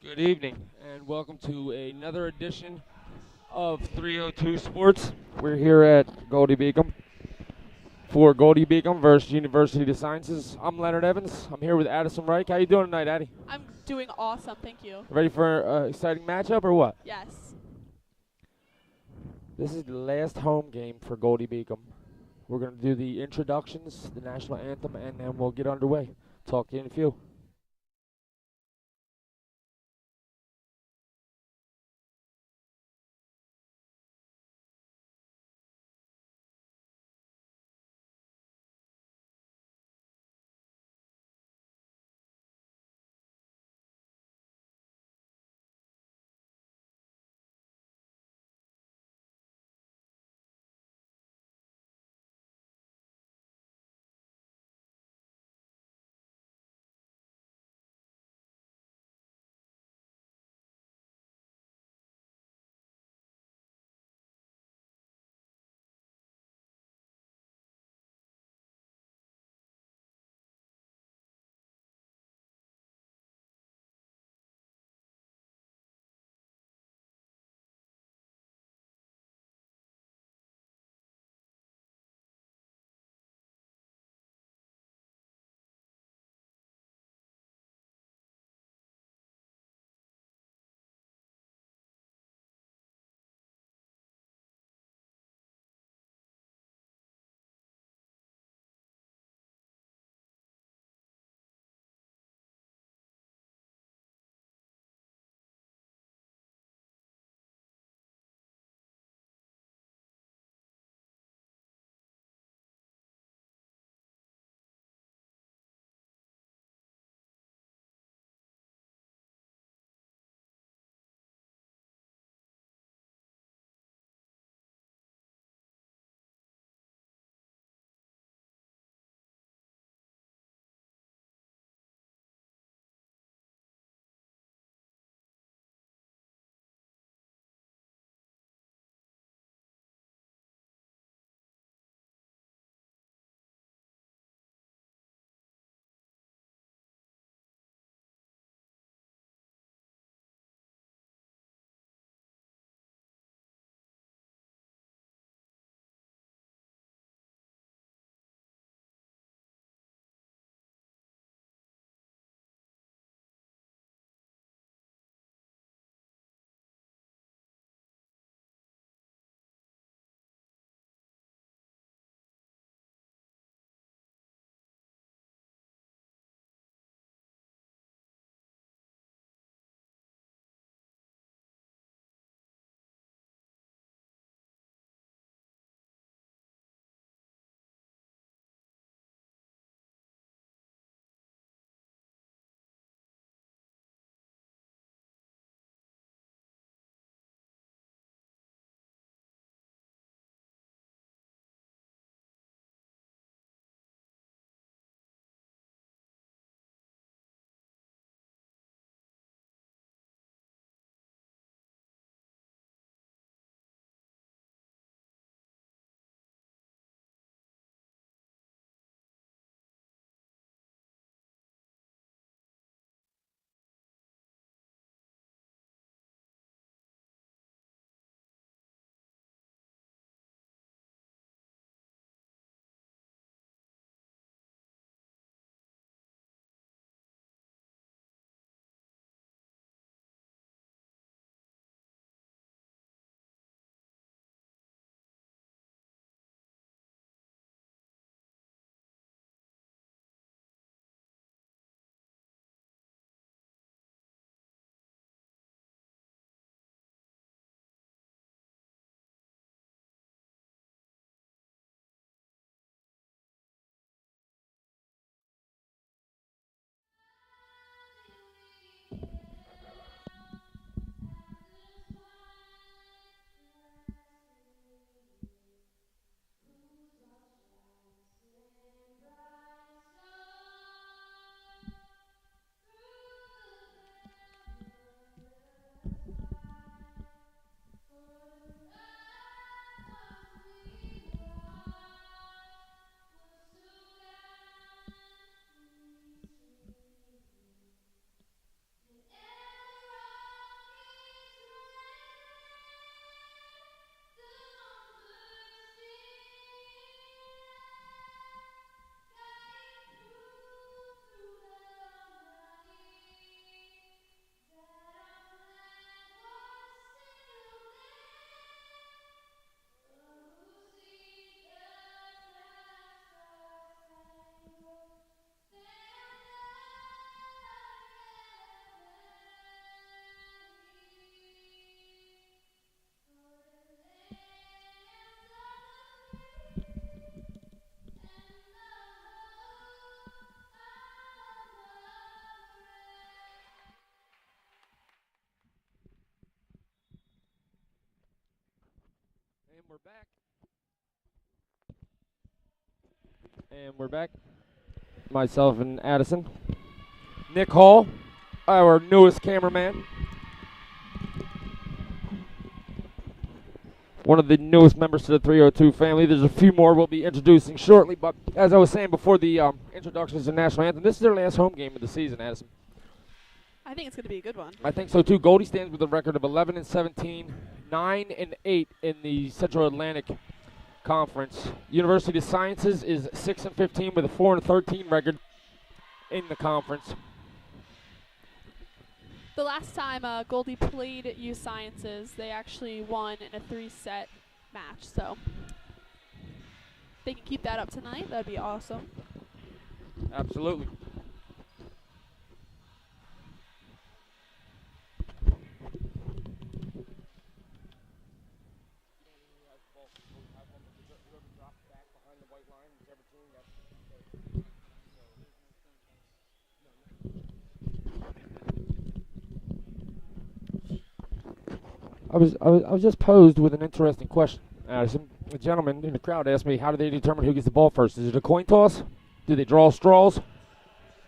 Good evening, and welcome to another edition of 302 Sports. We're here at Goldey Beacom for Goldey Beacom versus University of Sciences. I'm Leonard Evans. I'm here with Addison Reich. How you doing tonight, Addie? I'm doing awesome, thank you. Ready for an exciting matchup or what? Yes. This is the last home game for Goldey Beacom. We're going to do the introductions, the national anthem, and then we'll get underway. Talk to you in a few. we're back. And we're back. Myself and Addison. Nick Hall, our newest cameraman. One of the newest members to the 302 family. There's a few more we'll be introducing shortly, but as I was saying before the introductions to the national anthem, this is their last home game of the season, Addison. I think it's going to be a good one. I think so too. Goldey stands with a record of 11-17, 9-8 in the Central Atlantic Conference. University of Sciences is 6-15 with a 4-13 record in the conference. The last time Goldey played U Sciences, they actually won in a 3-set match. So if they can keep that up tonight, that'd be awesome. Absolutely. I was just posed with an interesting question, Addison. A gentleman in the crowd asked me, how do they determine who gets the ball first? Is it a coin toss? Do they draw straws?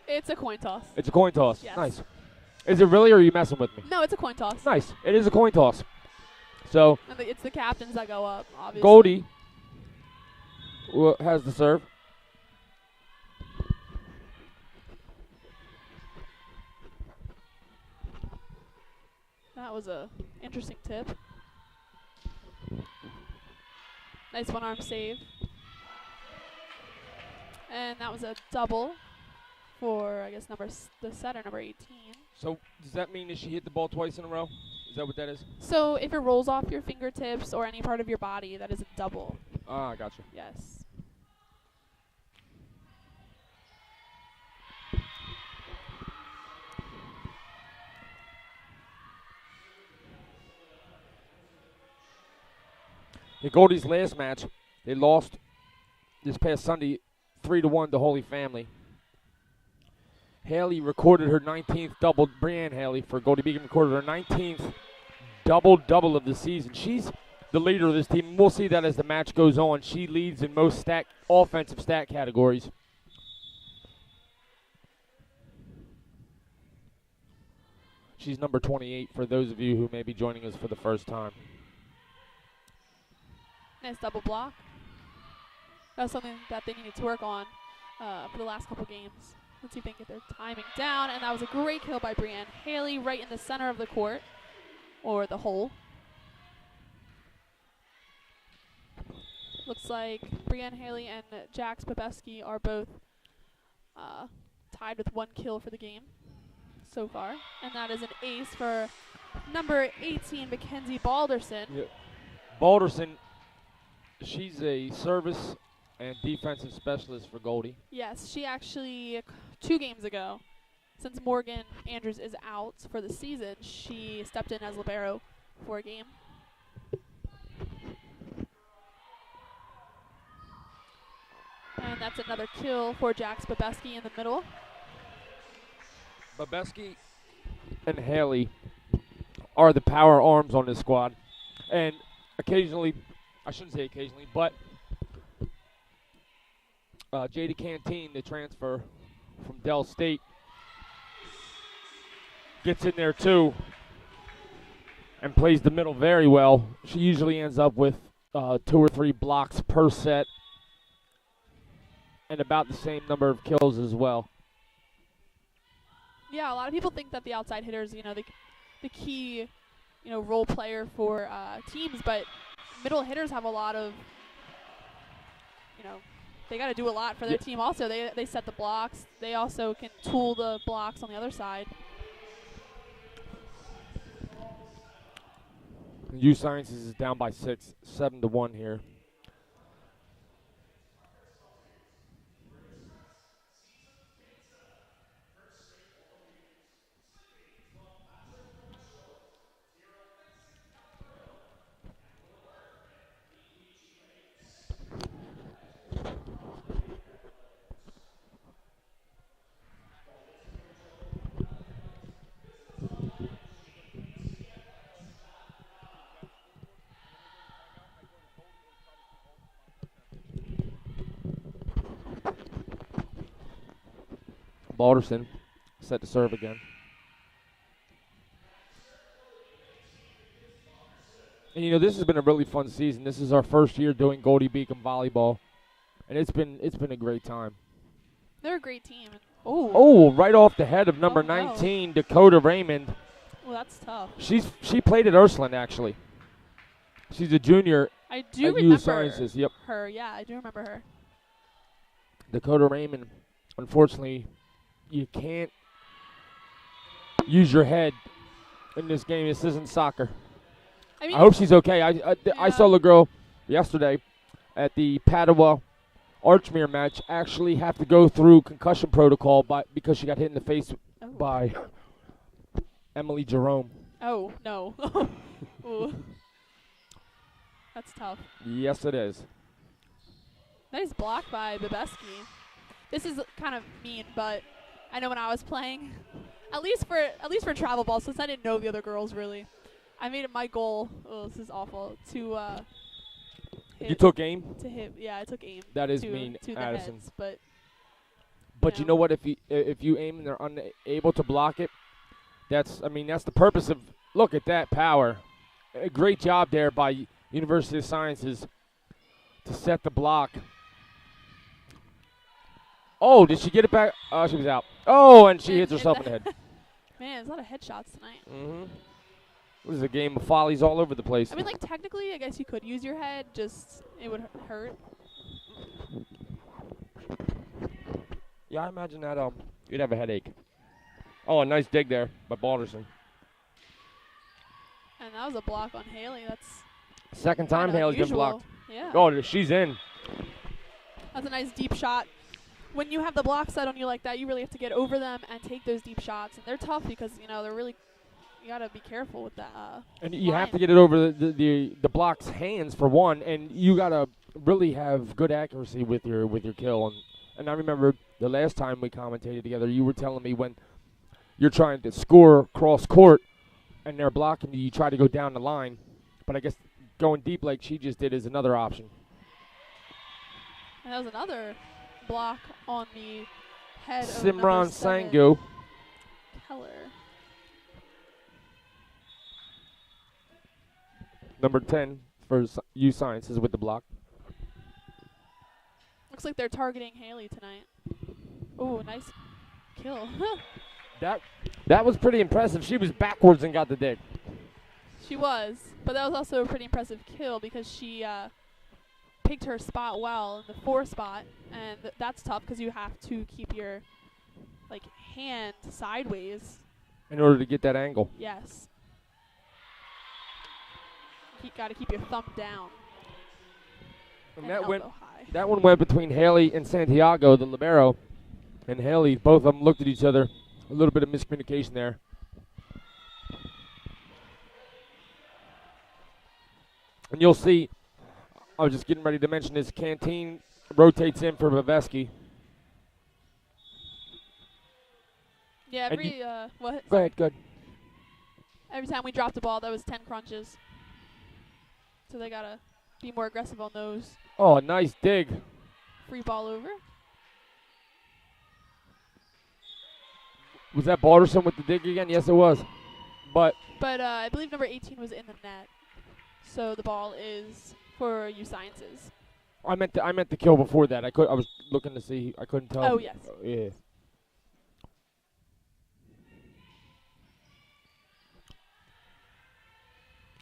It's a coin toss. It's a coin toss. Yes. Nice. Is it really, or are you messing with me? No, it's a coin toss. Nice. It is a coin toss. So And it's the captains that go up, obviously. Goldey has the serve. That was a interesting tip. Nice one-arm save. And that was a double for, I guess, the setter, number 18. So does that mean that she hit the ball twice in a row? Is that what that is? So if it rolls off your fingertips or any part of your body, that is a double. Ah, gotcha. Yes. In Goldey's last match, they lost this past Sunday 3-1 to Holy Family. Haley recorded her 19th double. Brianne Haley for Goldey Beacom recorded her 19th double of the season. She's the leader of this team. We'll see that as the match goes on. She leads in most offensive stat categories. She's number 28 for those of you who may be joining us for the first time. Nice double block. That's something that they needed to work on for the last couple games. Let's see if they can get their timing down. And that was a great kill by Brianne Haley right in the center of the court, or the hole. Looks like Brianne Haley and Jax Babeski are both tied with 1 kill for the game so far. And that is an ace for number 18, Mackenzie Balderson. Yeah. Balderson, she's a service and defensive specialist for Goldey. Yes, she actually, 2 games ago, since Morgan Andrews is out for the season, she stepped in as libero for a game. And that's another kill for Jax Babeski in the middle. Babeski and Haley are the power arms on this squad. And occasionally, I shouldn't say occasionally, but J.D. Canteen, the transfer from Dell State, gets in there too and plays the middle very well. She usually ends up with 2 or 3 blocks per set and about the same number of kills as well. Yeah, a lot of people think that the outside hitters, the key, role player for teams, but middle hitters have a lot of, they got to do a lot for their team also. They set the blocks. They also can tool the blocks on the other side. U Sciences is down by 6, 7-1 here. Balderson set to serve again. And you know, this has been a really fun season. This is our first year doing Goldey Beacom Volleyball, and it's been a great time. They're a great team. Oh. Oh, right off the head of number Oh, no. 19, Dakota Raymond. Well, that's tough. She played at Ursuline, actually. She's a junior I do at U remember Sciences. Yep. her. Yeah, I do remember her. Dakota Raymond, unfortunately, you can't use your head in this game. This isn't soccer. I mean, I hope she's okay. I saw the girl yesterday at the Padua Archmere match actually have to go through concussion protocol because she got hit in the face by Emily Jerome. Oh, no. Ooh. That's tough. Yes, it is. Nice block by Babeski. This is kind of mean, but I know when I was playing, at least for travel ball, since I didn't know the other girls really, I made it my goal. Oh, this is awful. To hit, you took aim? To hit, yeah, I took aim. That is to, mean, to Addison. The heads, but you know what? If you aim and they're unable to block it, that's the purpose of. Look at that power! A great job there by University of Sciences to set the block. Oh, did she get it back? Oh, she was out. Oh, and she hits herself in the head. Man, there's a lot of headshots tonight. Mm-hmm. This is a game of follies all over the place. I mean, like, technically, I guess you could use your head, just it would hurt. Yeah, I imagine that you'd have a headache. Oh, a nice dig there by Balderson. And that was a block on Haley. That's second time Haley's been blocked. Yeah. Oh, she's in. That's a nice deep shot. When you have the block set on you like that, you really have to get over them and take those deep shots. And they're tough because, you know, they're really, you got to be careful with that. And you have to get it over the block's hands for one, and you got to really have good accuracy with your kill. And I remember the last time we commentated together, you were telling me when you're trying to score cross court and they're blocking you, you try to go down the line. But I guess going deep like she just did is another option. And that was another block on the head of Simran Sangu. Keller. Number 10 for U Sciences with the block. Looks like they're targeting Haley tonight. Oh, nice kill. That was pretty impressive. She was backwards and got the dig. She was, but that was also a pretty impressive kill because she picked her spot well in the 4 spot, and that's tough because you have to keep your hand sideways in order to get that angle. Yes. You got to keep your thumb down. And high. That one went between Haley and Santiago, the libero, and Haley. Both of them looked at each other. A little bit of miscommunication there. And you'll see, I was just getting ready to mention this, Canteen rotates in for Baveski. Yeah, what? Go ahead, good. Every time we dropped the ball, that was 10 crunches. So they got to be more aggressive on those. Oh, nice dig. Free ball over. Was that Balderson with the dig again? Yes, it was. But I believe number 18 was in the net. So the ball is for U Sciences. I meant the kill before that. I was looking to see. I couldn't tell. Oh, yes. Yeah.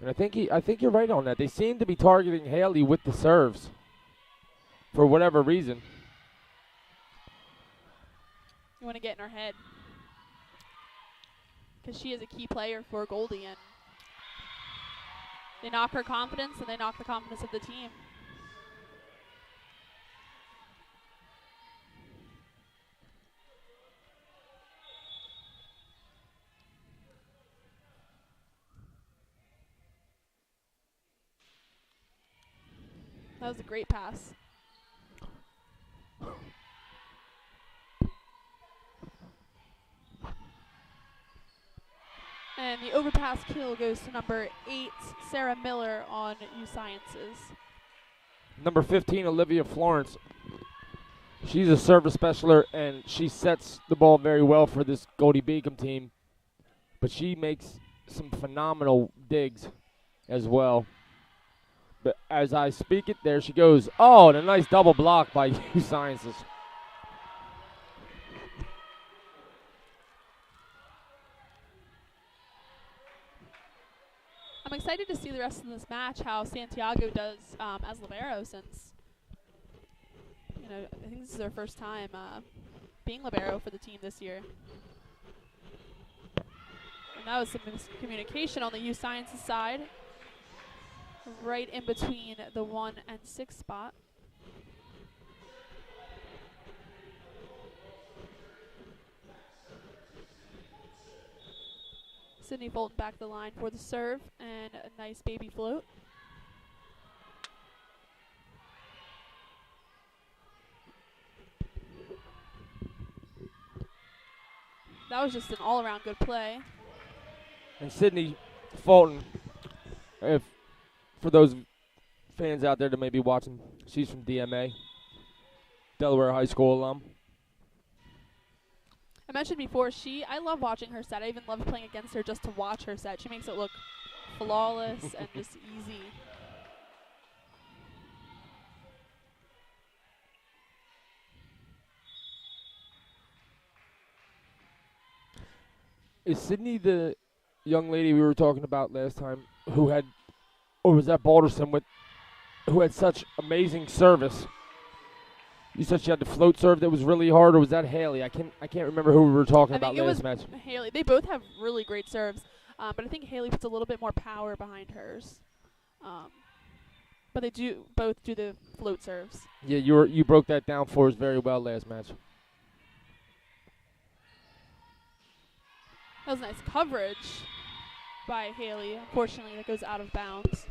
And I think you're right on that. They seem to be targeting Haley with the serves for whatever reason. You want to get in her head because she is a key player for Goldey, and they knock her confidence and they knock the confidence of the team. That was a great pass. And the overpass kill goes to number 8, Sarah Miller on U Sciences. Number 15, Olivia Florence. She's a service specialer, and she sets the ball very well for this Goldey Beacom team. But she makes some phenomenal digs as well. But as I speak it, there she goes. Oh, and a nice double block by U Sciences. I'm excited to see the rest of this match, how Santiago does as libero, since, you know, I think this is their first time being libero for the team this year. And that was some miscommunication on the U Sciences side, right in between the 1 and 6 spot. Sydney Fulton back the line for the serve, and a nice baby float. That was just an all-around good play. And Sydney Fulton, if for those fans out there that may be watching, she's from DMA, Delaware High School alum. I mentioned before, I love watching her set. I even love playing against her just to watch her set. She makes it look flawless and just easy. Is Sydney the young lady we were talking about last time who had, or was that Balderson who had such amazing service? You said she had the float serve that was really hard, or was that Haley? I can't remember who we were talking about last match. Haley. They both have really great serves, but I think Haley puts a little bit more power behind hers. But they both do the float serves. Yeah, you broke that down for us very well last match. That was nice coverage by Haley. Unfortunately, that goes out of bounds.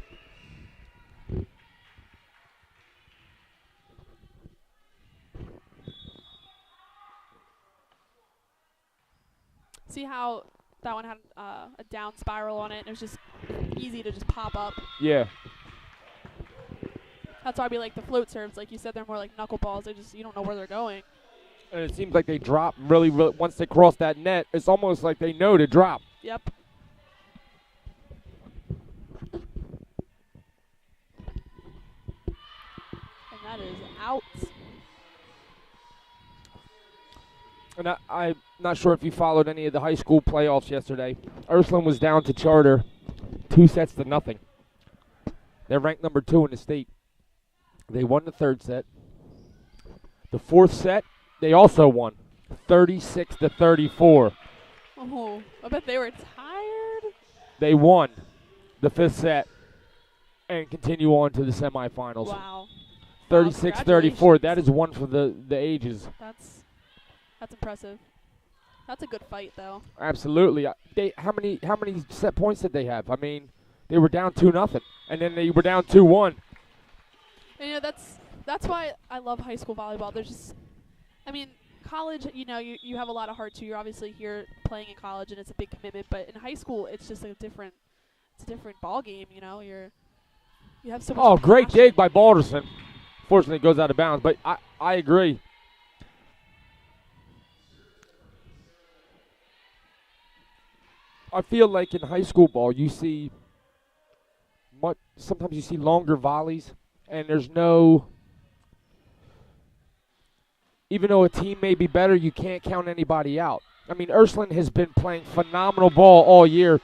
See how that one had a down spiral on it, and it was just easy to just pop up. Yeah. That's why we like the float serves. Like you said, they're more like knuckleballs. You don't know where they're going. And it seems like they drop really once they cross that net. It's almost like they know to drop. Yep. And that is out. And I'm not sure if you followed any of the high school playoffs yesterday. Ursuline was down to Charter 2-0. They're ranked number 2 in the state. They won the third set. The fourth set, they also won 36-34. Oh, I bet they were tired. They won the fifth set and continue on to the semifinals. Wow. 36-34. That is one for the ages. That's impressive. That's a good fight, though. Absolutely. How many set points did they have? I mean, they were down 2-0, and then they were down 2-1. And, you know, that's why I love high school volleyball. There's just, I mean, college, you know, you have a lot of heart too. You're obviously here playing in college, and it's a big commitment. But in high school, it's just it's a different ball game. You know, you have so much. Oh, great dig by Balderson. Fortunately, it goes out of bounds, but I agree. I feel like in high school ball, you see sometimes you see longer volleys, and there's no. Even though a team may be better, you can't count anybody out. I mean, Ursuline has been playing phenomenal ball all year,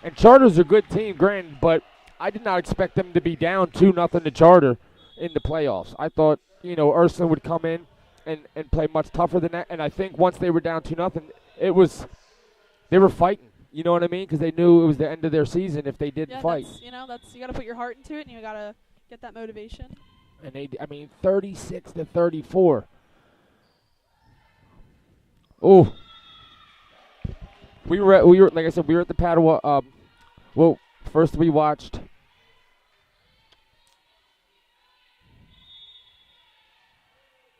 and Charter's a good team, granted, but I did not expect them to be down 2-0 to Charter in the playoffs. I thought, you know, Ursuline would come in and play much tougher than that, and I think once they were down 2-0, they were fighting. You know what I mean? Because they knew it was the end of their season if they didn't fight. You got to put your heart into it, and you got to get that motivation. And 36-34. Oh, we were like I said, we were at the Padua. Well, first we watched.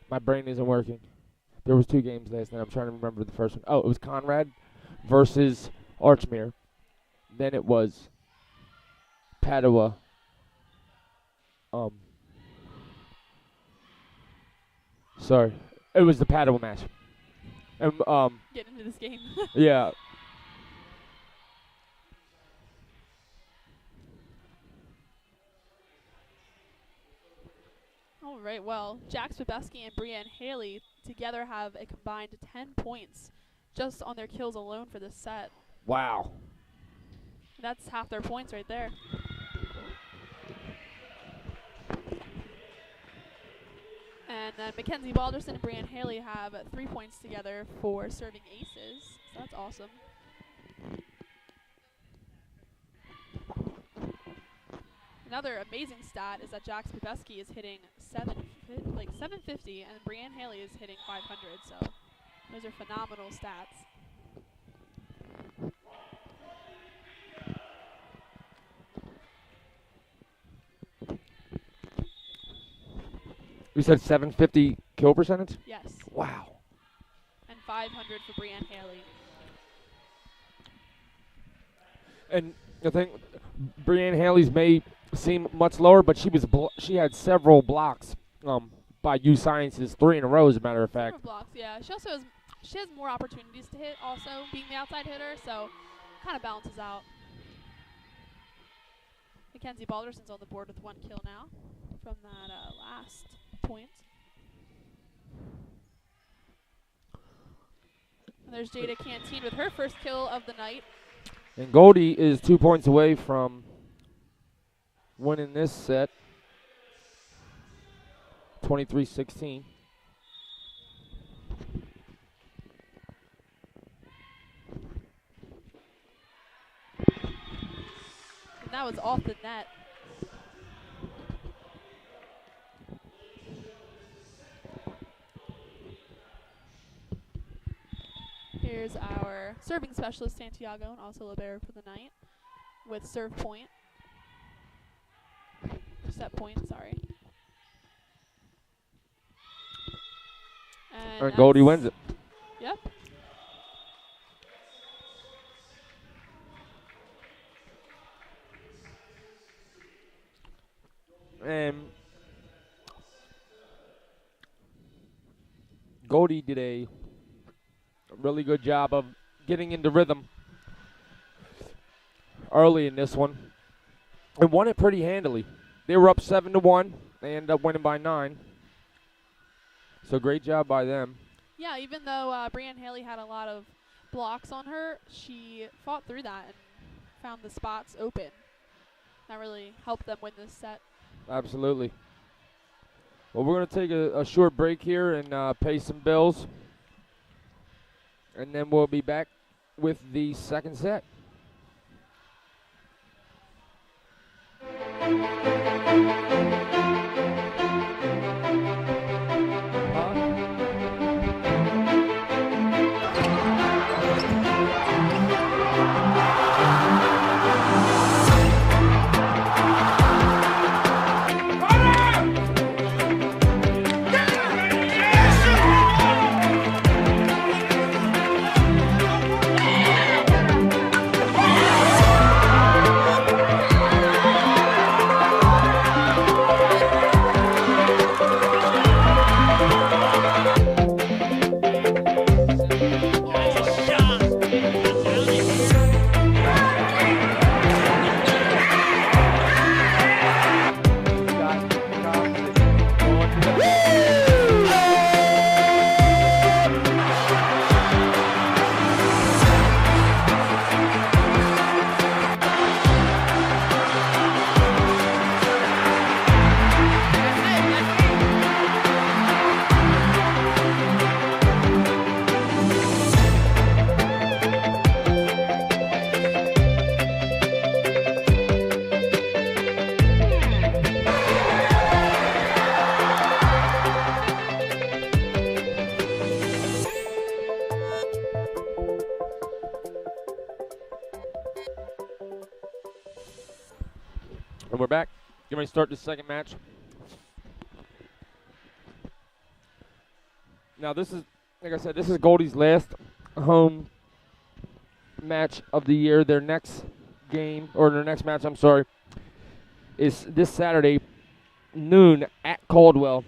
My brain isn't working. There was 2 games last night. I'm trying to remember the first one. Oh, it was Conrad versus Archmere. Then it was Padua. Sorry, It was the paddle match. And, Get into this game. yeah. All right, well, Jax Babeski and Brianne Haley together have a combined 10 points just on their kills alone for this set. Wow. That's half their points right there. And then Mackenzie Balderson and Brianne Haley have 3 points together for serving aces. So that's awesome. Another amazing stat is that Jax Babeski is hitting 750, and Brianne Haley is hitting 500. So those are phenomenal stats. You said 750 kill percentage? Yes. Wow. And 500 for Brianne Haley. And I think Brianne Haley's may seem much lower, but she had several blocks by U Sciences, 3 in a row, as a matter of fact. Several blocks, yeah. She also has more opportunities to hit, also being the outside hitter, so kind of balances out. Mackenzie Balderson's on the board with 1 kill now from that last point. And there's Jada Canteen with her first kill of the night. And Goldie is 2 points away from winning this set, 23-16. And that was off the net. Here's our serving specialist, Santiago, and also libero for the night with serve point. Or set point, sorry. And Goldie wins it. Yep. And Goldie did a really good job of getting into rhythm early in this one and won it pretty handily. They were up 7-1. They ended up winning by 9. So great job by them. Yeah, even though Brianne Haley had a lot of blocks on her, she fought through that and found the spots open. That really helped them win this set. Absolutely. Well, we're going to take a short break here and pay some bills. And then we'll be back with the second set. And we're back. Getting ready to start the second match. Now this is, like I said, this is Goldie's last home match of the year. Their next game, or their next match, I'm sorry, is this Saturday, noon at Caldwell.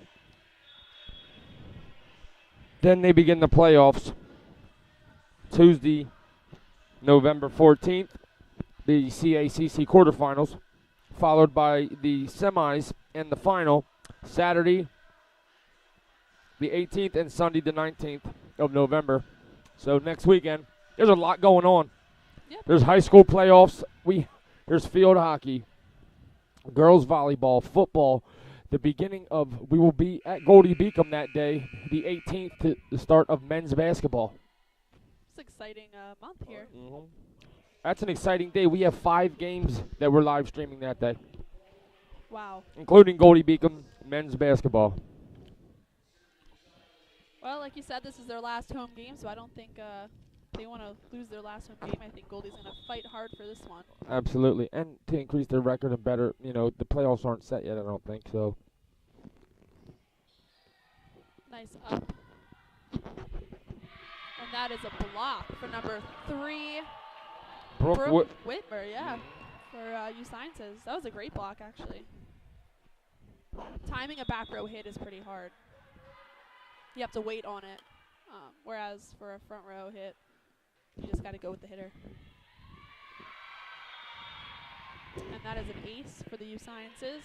Then they begin the playoffs. Tuesday, November 14th, the CACC quarterfinals, followed by the semis and the final Saturday, the 18th, and Sunday, the 19th of November. So next weekend, there's a lot going on. Yep. There's high school playoffs. There's field hockey, girls volleyball, football. The beginning of, we will be at Goldey Beacom that day, the 18th, to the start of men's basketball. It's an exciting month here. Mm-hmm. That's an exciting day. We have 5 games that we're live streaming that day, Wow. including Goldey Beacom men's basketball. Well, like you said, this is their last home game, so I don't think they want to lose their last home game. I think Goldey's going to fight hard for this one. Absolutely. And to increase their record and better, the playoffs aren't set yet, I don't think, so. Nice up. And that is a block for number 3, Brooke Whitmer, yeah, for U Sciences. That was a great block, actually. Timing a back row hit is pretty hard. You have to wait on it, whereas for a front row hit, you just got to go with the hitter. And that is an ace for the U Sciences.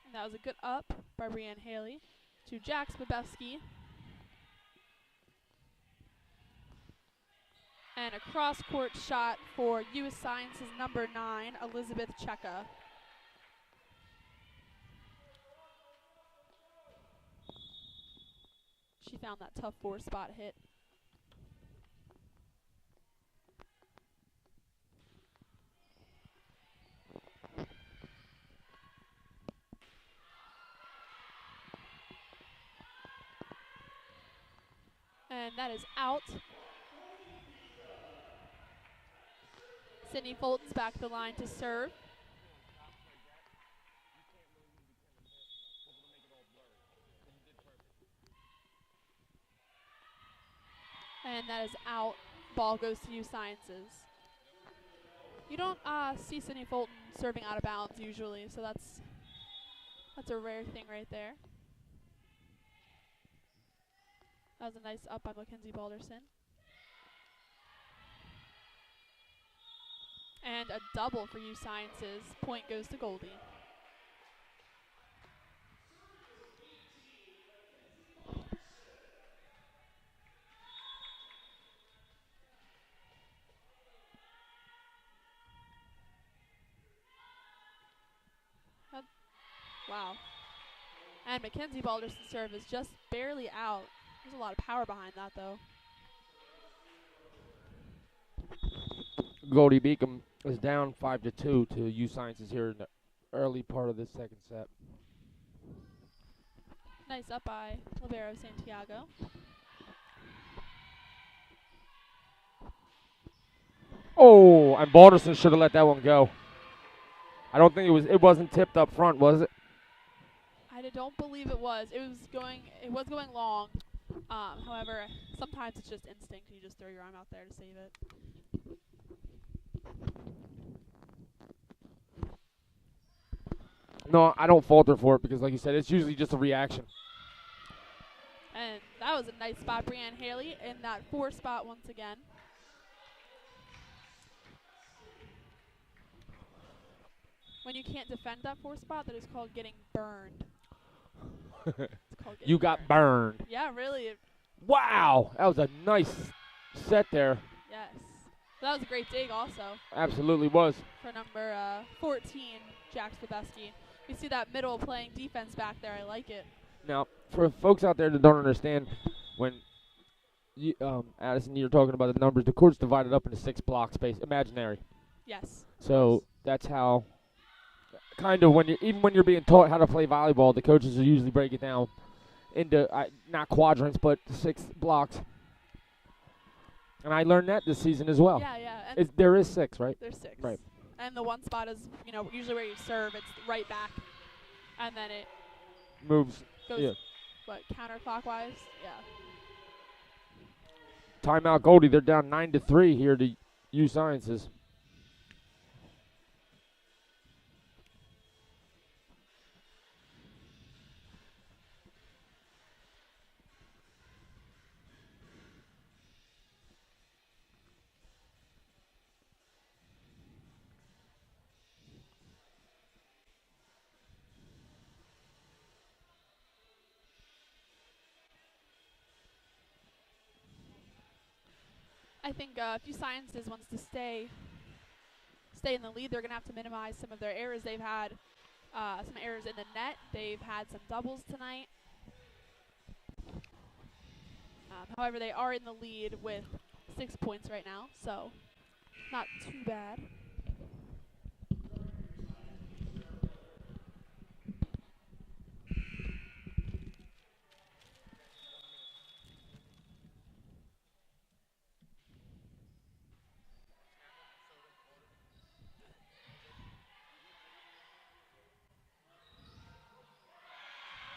And that was a good up by Brianne Haley to Jack Spabowski. And a cross-court shot for U Sciences number 9, Elizabeth Cheka. She found that tough 4-spot hit. And that is out. Sydney Fulton's back the line to serve. And that is out. Ball goes to U Sciences. You don't see Sydney Fulton serving out of bounds usually, so that's a rare thing right there. That was a nice up by Mackenzie Balderson. And a double for U Sciences. Point goes to Goldey. Wow. And Mackenzie Balderson's serve is just barely out. There's a lot of power behind that, though. Goldey Beacom is down 5-2 to U Sciences here in the early part of this second set. Nice up by Libero Santiago. Oh, and Balderson should have let that one go. I don't think it wasn't tipped up front, was it? I don't believe it was. It was going long. However, sometimes it's just instinct. You just throw your arm out there to save it. No, I don't falter for it because, like you said, it's usually just a reaction. And that was a nice spot, Brianne Haley, in that 4-spot once again. When you can't defend that 4-spot, that is called getting burned. You got burned. Yeah, really. Wow, that was a nice set there. Yes. That was a great dig also. Absolutely was. For number 14, Jack Spabowski. You see that middle playing defense back there. I like it. Now, for folks out there that don't understand, when Addison, you're talking about the numbers, the court's divided up into 6 block space, imaginary. Yes. So that's how, kind of, even when you're being taught how to play volleyball, the coaches will usually break it down into not quadrants, but 6 blocks. And I learned that this season as well. Yeah. And there is 6, right? There's 6. Right. And the 1 spot is, usually where you serve, it's right back. And then it moves. goes, yeah. Counterclockwise? Yeah. Timeout Goldie. They're down 9-3 here to U Sciences. I think if U Sciences wants to stay in the lead, they're going to have to minimize some of their errors. They've had some errors in the net. They've had some doubles tonight. However, they are in the lead with 6 points right now, so not too bad.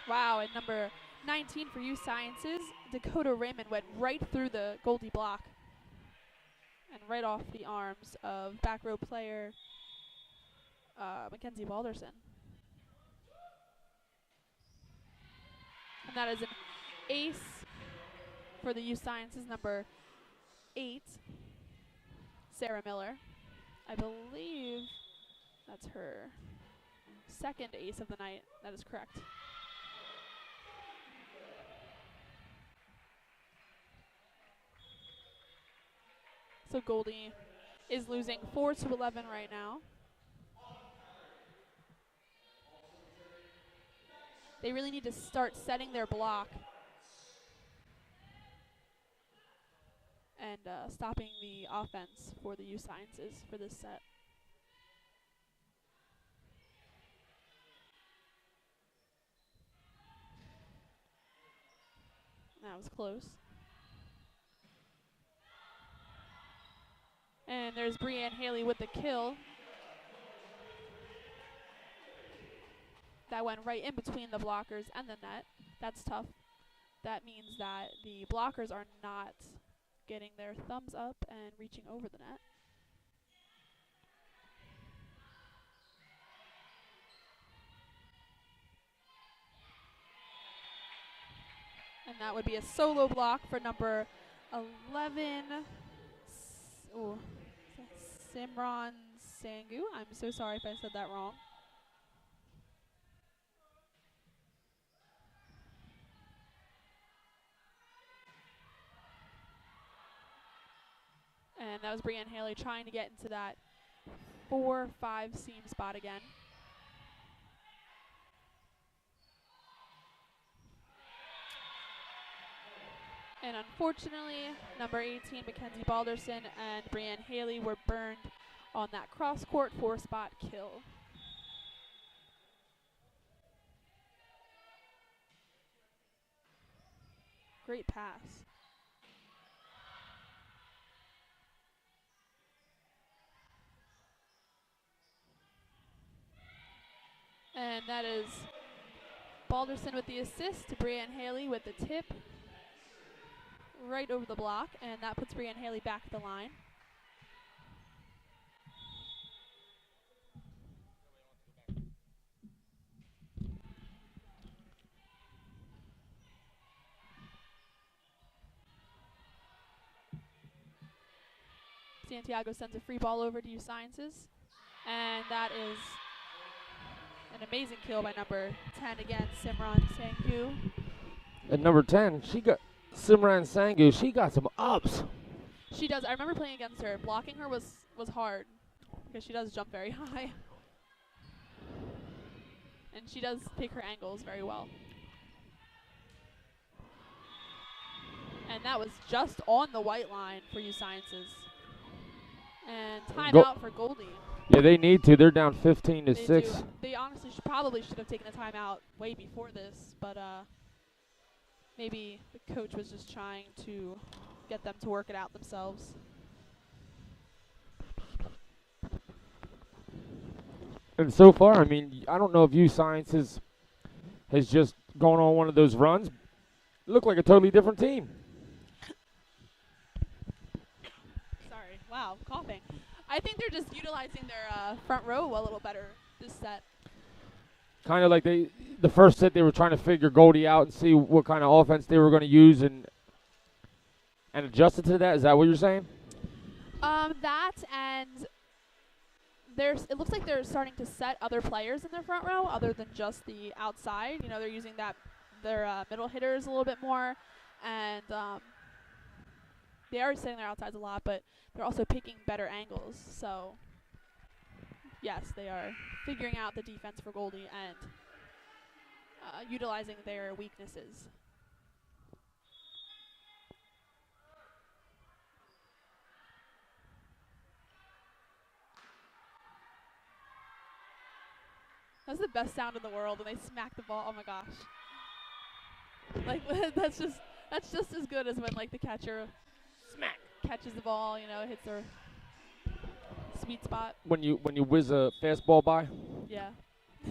Wow, and number 19 for U Sciences, Dakota Raymond went right through the Goldey block and right off the arms of back row player Mackenzie Balderson. And that is an ace for the U Sciences, number 8, Sarah Miller. I believe that's her second ace of the night. That is correct. So Goldey is losing 4-11 right now. They really need to start setting their block and stopping the offense for the U Sciences for this set. That was close. And there's Brianne Haley with the kill. That went right in between the blockers and the net. That's tough. That means that the blockers are not getting their thumbs up and reaching over the net. And that would be a solo block for number 11, Simran Sangu. I'm so sorry if I said that wrong. And that was Brianne Haley trying to get into that 4-5 seam spot again. And unfortunately, number 18, Mackenzie Balderson and Brianne Haley were burned on that cross-court 4-spot kill. Great pass. And that is Balderson with the assist to Brianne Haley with the tip right over the block, and that puts Brianne Haley back at the line. Santiago sends a free ball over to U Sciences, and that is an amazing kill by number 10 again, Simran Sangu. At number 10, Simran Sangu, she got some ups. She does. I remember playing against her. Blocking her was hard because she does jump very high. And she does pick her angles very well. And that was just on the white line for U Sciences. And timeout for Goldey. Yeah, they need to. They're down 15-6. They honestly probably should have taken a timeout way before this, but maybe the coach was just trying to get them to work it out themselves. And so far, I mean, I don't know if U Sciences has just gone on one of those runs. Looked like a totally different team. Wow, coughing. I think they're just utilizing their front row a little better this set. Kind of like the first set, they were trying to figure Goldey out and see what kind of offense they were going to use and adjust it to that. Is that what you're saying? That and it looks like they're starting to set other players in their front row other than just the outside. You know, they're using their middle hitters a little bit more, and they are setting their outsides a lot, but they're also picking better angles. So, yes, they are figuring out the defense for Goldey and utilizing their weaknesses. That's the best sound in the world when they smack the ball. Oh my gosh! Like that's just as good as when like the catcher catches the ball. You know, hits their sweet spot. When you whiz a fastball by. Yeah.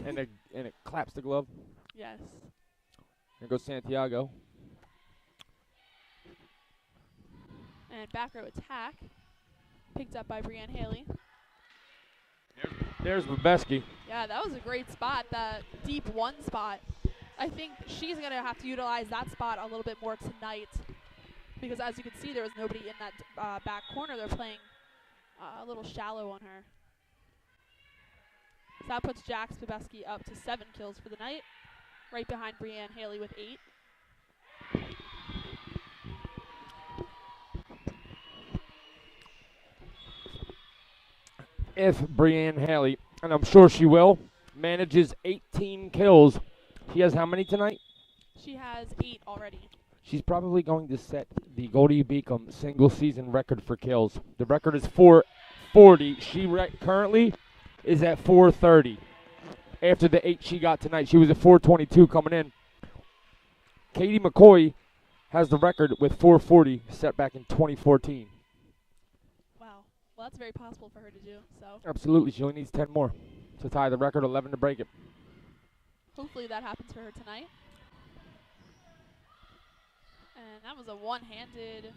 and it claps the glove. Yes. There goes Santiago. And back row attack, picked up by Brianne Haley. There's Babeski. Yeah, that was a great spot, that deep one spot. I think she's going to have to utilize that spot a little bit more tonight because, as you can see, there was nobody in that back corner. They're playing a little shallow on her. So that puts Jax Babeski up to 7 kills for the night, right behind Brianne Haley with 8. If Brianne Haley, and I'm sure she will, manages 18 kills, she has how many tonight? She has 8 already. She's probably going to set the Goldey Beacom single season record for kills. The record is 440. She currently is at 430. After the 8 she got tonight, she was at 422 coming in. Katie McCoy has the record with 440 set back in 2014. Well, that's very possible for her to do. So Absolutely. She only needs 10 more to tie the record, 11 to break it. Hopefully that happens for her tonight. And that was a one-handed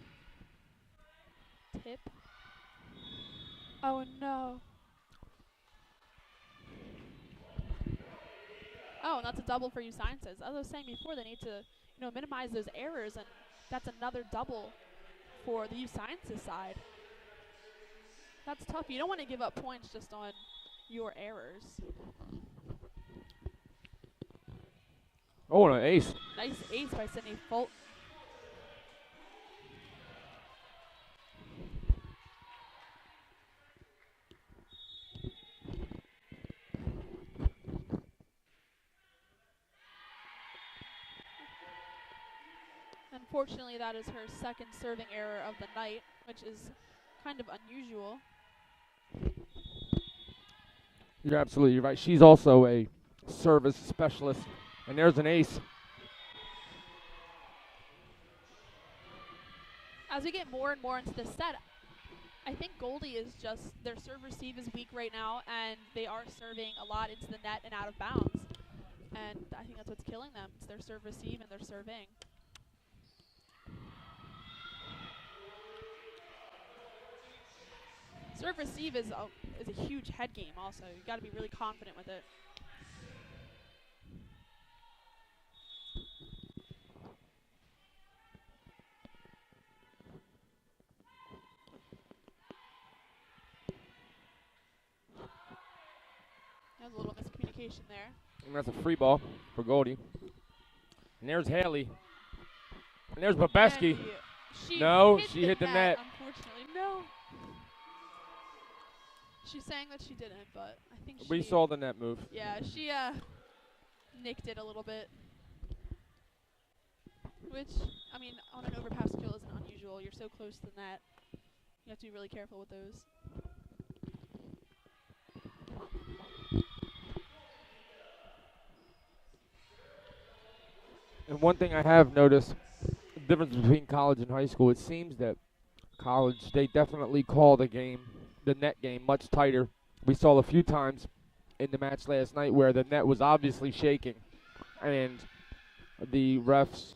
tip. Oh, no. Oh, and that's a double for U-Sciences. As I was saying before, they need to, minimize those errors, and that's another double for the U-Sciences side. That's tough. You don't want to give up points just on your errors. Oh, and an ace. Nice ace by Sydney Fulton. Unfortunately, that is her second serving error of the night, which is kind of unusual. You're absolutely right. She's also a service specialist. And there's an ace. As we get more and more into this set, I think Goldey is just, their serve receive is weak right now, and they are serving a lot into the net and out of bounds. And I think that's what's killing them. It's their serve receive and their serving. Serve receive is a huge head game also. You've got to be really confident with it. There's a little miscommunication there. And that's a free ball for Goldey. And there's Haley. And there's Babeski. No, she hit the net. Unfortunately, no. She's saying that she didn't, but I think We saw the net move. Yeah, she nicked it a little bit. Which, I mean, on an overpass kill isn't unusual. You're so close to the net. You have to be really careful with those. And one thing I have noticed, the difference between college and high school, it seems that college, they definitely call the net game much tighter. We saw a few times in the match last night where the net was obviously shaking, and the refs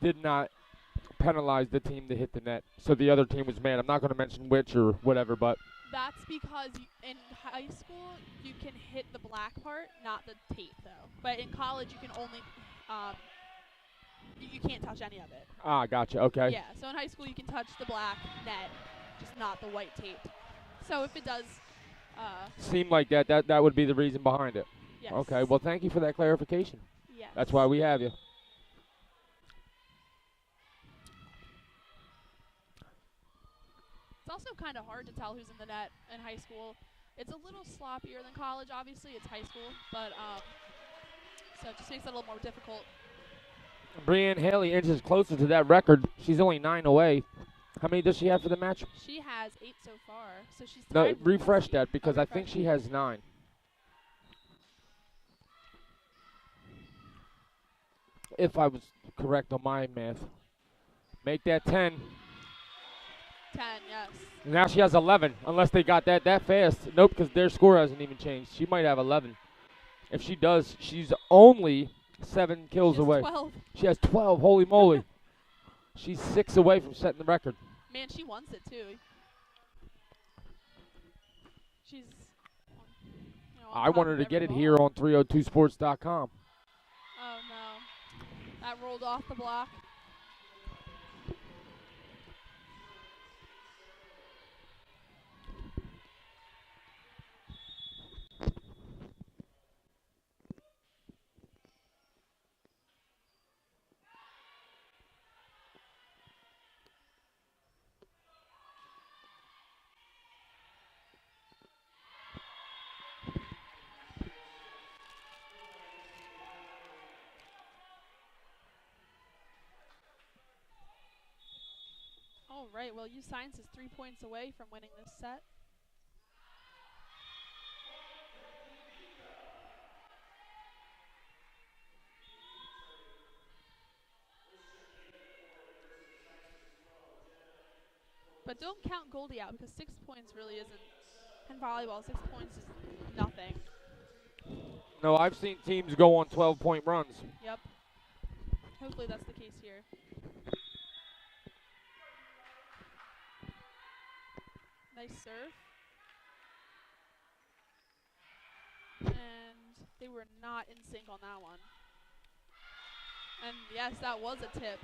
did not penalized the team that hit the net. So the other team was mad. I'm not going to mention which or whatever, but That's because in high school you can hit the black part, not the tape though. But in college you can only you can't touch any of it. Gotcha. Okay. Yeah. So in high school you can touch the black net, just not the white tape. So if it does, seem like that would be the reason behind it. yes. Okay. Well, thank you for that clarification. Yes. That's why we have you. It's also kind of hard to tell who's in the net in high school. It's a little sloppier than college, obviously. It's high school, but so it just makes it a little more difficult. Brianne Haley inches closer to that record. She's only 9 away. How many does she have for the match? She has 8 so far, so she's No, tied with refresh Goldey. that because I refresh think she it. has 9. If I was correct on my math. Make that 10. 10, yes. Now she has 11, unless they got that fast. Nope, because their score hasn't even changed. She might have 11. If she does, she's only 7 kills She has away. 12. She has 12. Holy moly. She's 6 away from setting the record. Man, she wants it too. She's. I want her to get it here on 302sports.com. Oh no. That rolled off the block. All right, well, U Science is 3 points away from winning this set. But don't count Goldey out because 6 points really isn't, in volleyball, 6 points is nothing. No, I've seen teams go on 12-point runs. Yep. Hopefully that's the case here. Nice serve. And they were not in sync on that one. And yes, that was a tip.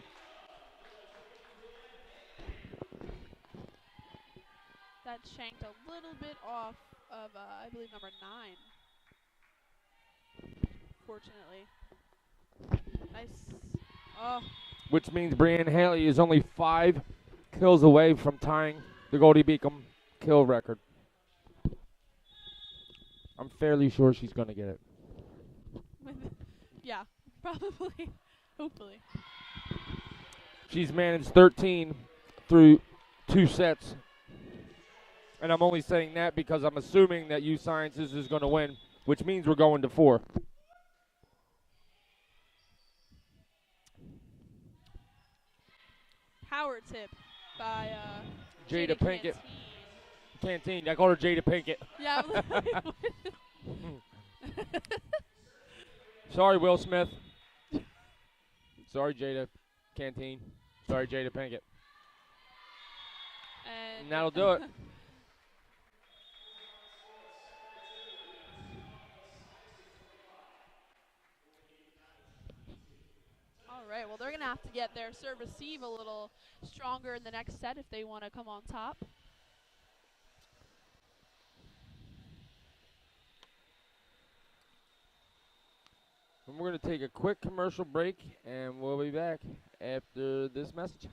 That shanked a little bit off of, I believe, number 9. Fortunately. Nice. Oh. Which means Brianne Haley is only 5 kills away from tying the Goldey Beacom kill record. I'm fairly sure she's going to get it. Yeah, probably. Hopefully. She's managed 13 through 2 sets. And I'm only saying that because I'm assuming that U Sciences is going to win, which means we're going to 4. Power tip by Jada Pinkett. Canteen. I call her Jada Pinkett. Yeah. Sorry, Will Smith. Sorry, Jada Canteen. Sorry, Jada Pinkett. And that'll do it. All right, well, they're going to have to get their serve receive a little stronger in the next set if they want to come on top. And we're going to take a quick commercial break, and we'll be back after this message.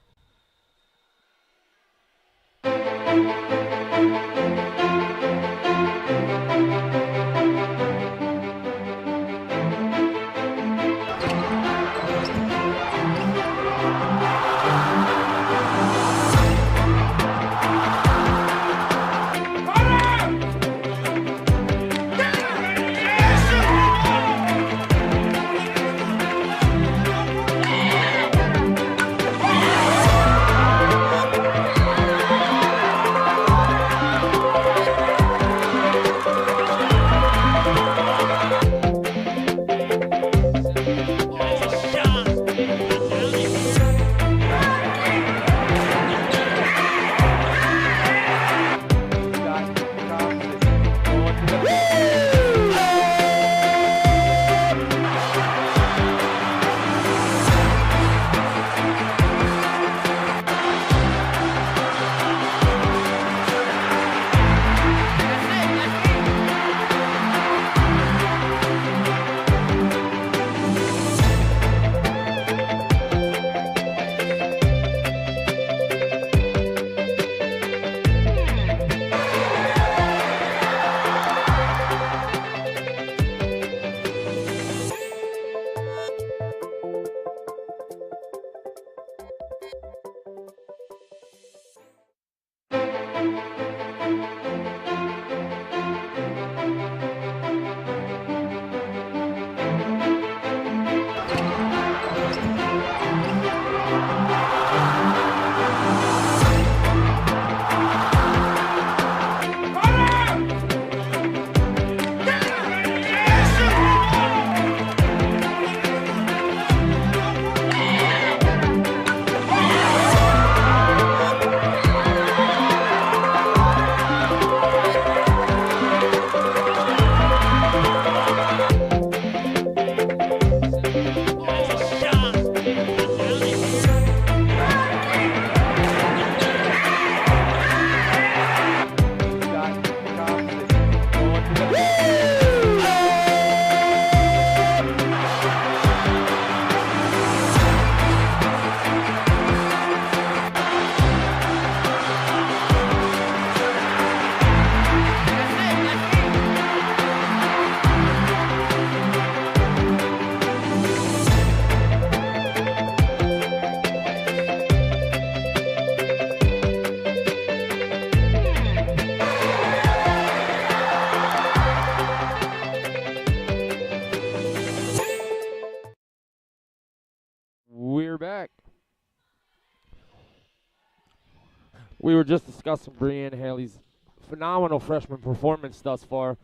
are back. We were just discussing Brianne Haley's phenomenal freshman performance thus far,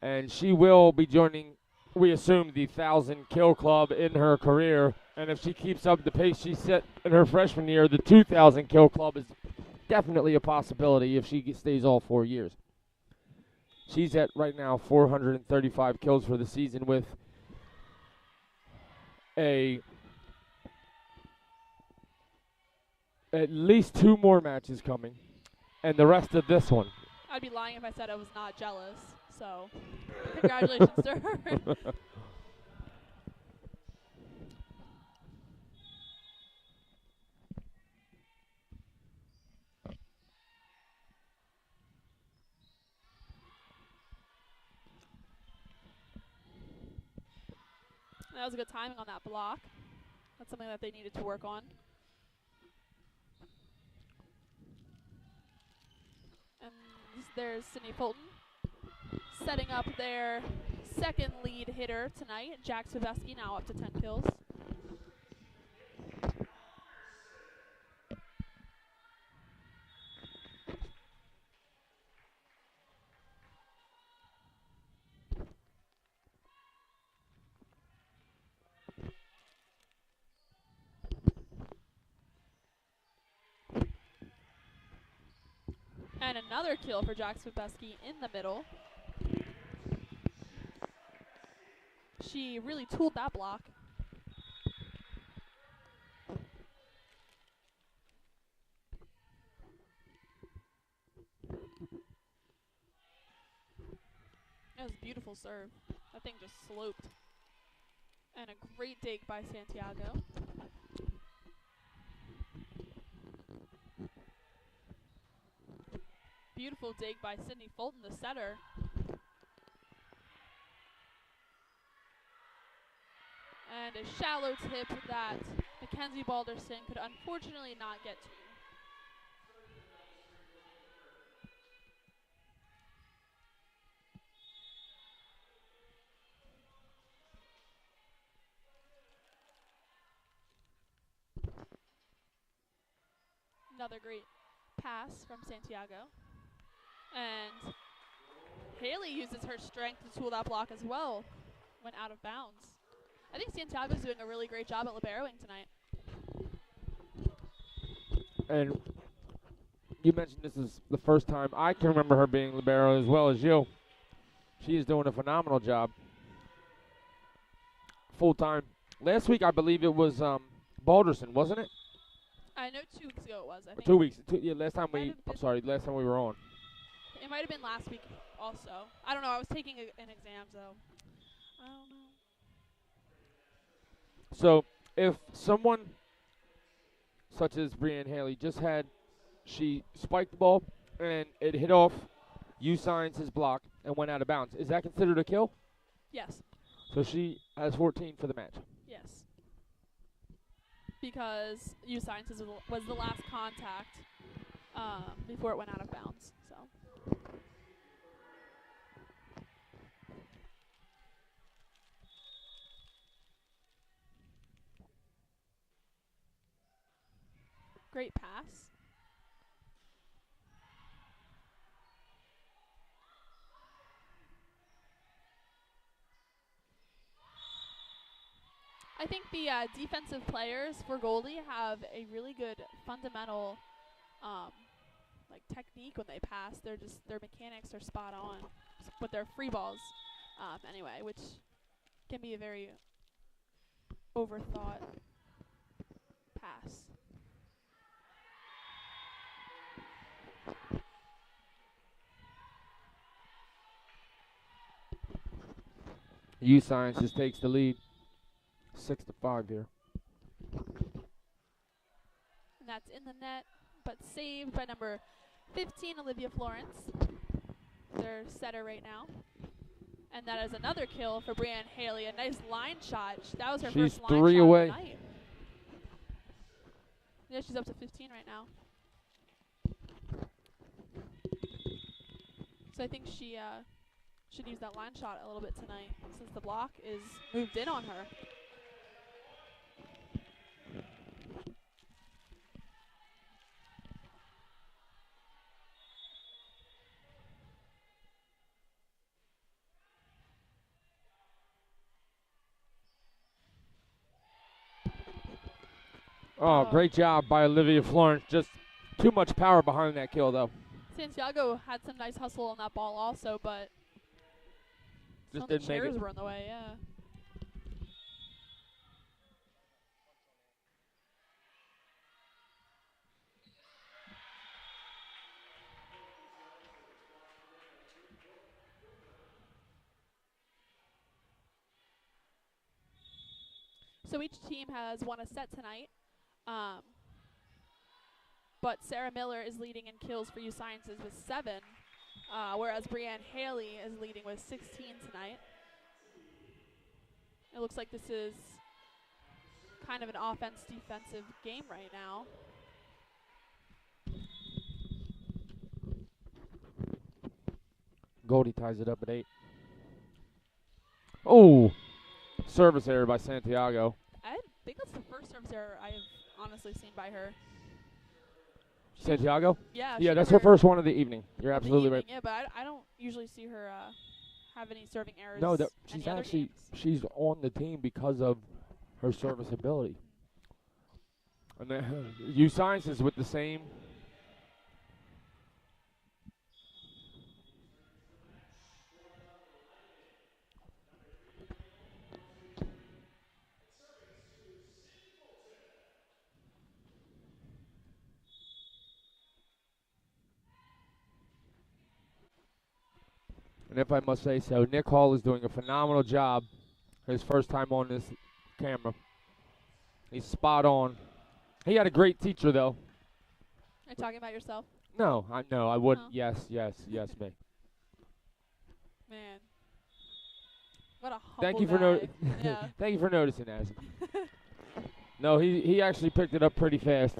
and she will be joining, we assume, the 1,000 kill club in her career. And if she keeps up the pace she set in her freshman year, the 2,000 kill club is definitely a possibility if she stays all 4 years. She's at right now 435 kills for the season with at least 2 more matches coming, and the rest of this one. I'd be lying if I said I was not jealous. So, congratulations to her. That was a good timing on that block. That's something that they needed to work on. And there's Sydney Fulton setting up their second lead hitter tonight. Jack Swibeski now up to 10 kills. And another kill for Jack Swibeski in the middle. She really tooled that block. That was a beautiful serve. That thing just sloped. And a great dig by Santiago. Beautiful dig by Sydney Fulton, the setter. And a shallow tip that Mackenzie Balderson could unfortunately not get to. Another great pass from Santiago. And Haley uses her strength to tool that block as well. Went out of bounds. I think Santiago's doing a really great job at liberoing tonight. And you mentioned this is the first time I can remember her being libero as well as you. She is doing a phenomenal job. Full time. Last week I believe it was Balderson, wasn't it? I know 2 weeks ago it was, I think. 2 weeks. Last time last time we were on. It might have been last week also. I don't know. I was taking an exam, so I don't know. So if someone such as Brianne Haley she spiked the ball and it hit off U-Science's block and went out of bounds, is that considered a kill? Yes. So she has 14 for the match. Yes. Because U-Sciences was the last contact before it went out of bounds. So. Great pass. I think the defensive players for Goldey have a really good fundamental technique when they pass. Their mechanics are spot on with their free balls anyway, which can be a very overthought pass. U-Sciences takes the lead. 6-5 here. And that's in the net, but saved by number 15, Olivia Florence. Their setter right now. And that is another kill for Brianne Haley. A nice line shot. That was her first line shot 3 away. of the night. Yeah, she's up to 15 right now. So I think she should use that line shot a little bit tonight since the block is moved in on her. Oh, great job by Olivia Florence. Just too much power behind that kill, though. Santiago had some nice hustle on that ball also, but Just the didn't make chairs it. were in the way, yeah. So each team has won a set tonight. But Sarah Miller is leading in kills for U Sciences with 7, whereas Brianne Haley is leading with 16 tonight. It looks like this is kind of an offense-defensive game right now. Goldie ties it up at 8. Oh, service error by Santiago. I think that's the first service error I have honestly seen by her. Santiago? Yeah, that's her first one of the evening. You're absolutely right. Yeah, but I don't usually see her have any serving errors. No, she's on the team because of her service ability. And then U Sciences with the same. And if I must say so, Nick Hall is doing a phenomenal job. His first time on this camera. He's spot on. He had a great teacher, though. Are you talking about yourself? No, I wouldn't. Oh. Yes, me. Man. What a humble Thank you for yeah. Thank you for noticing, As. No, he actually picked it up pretty fast.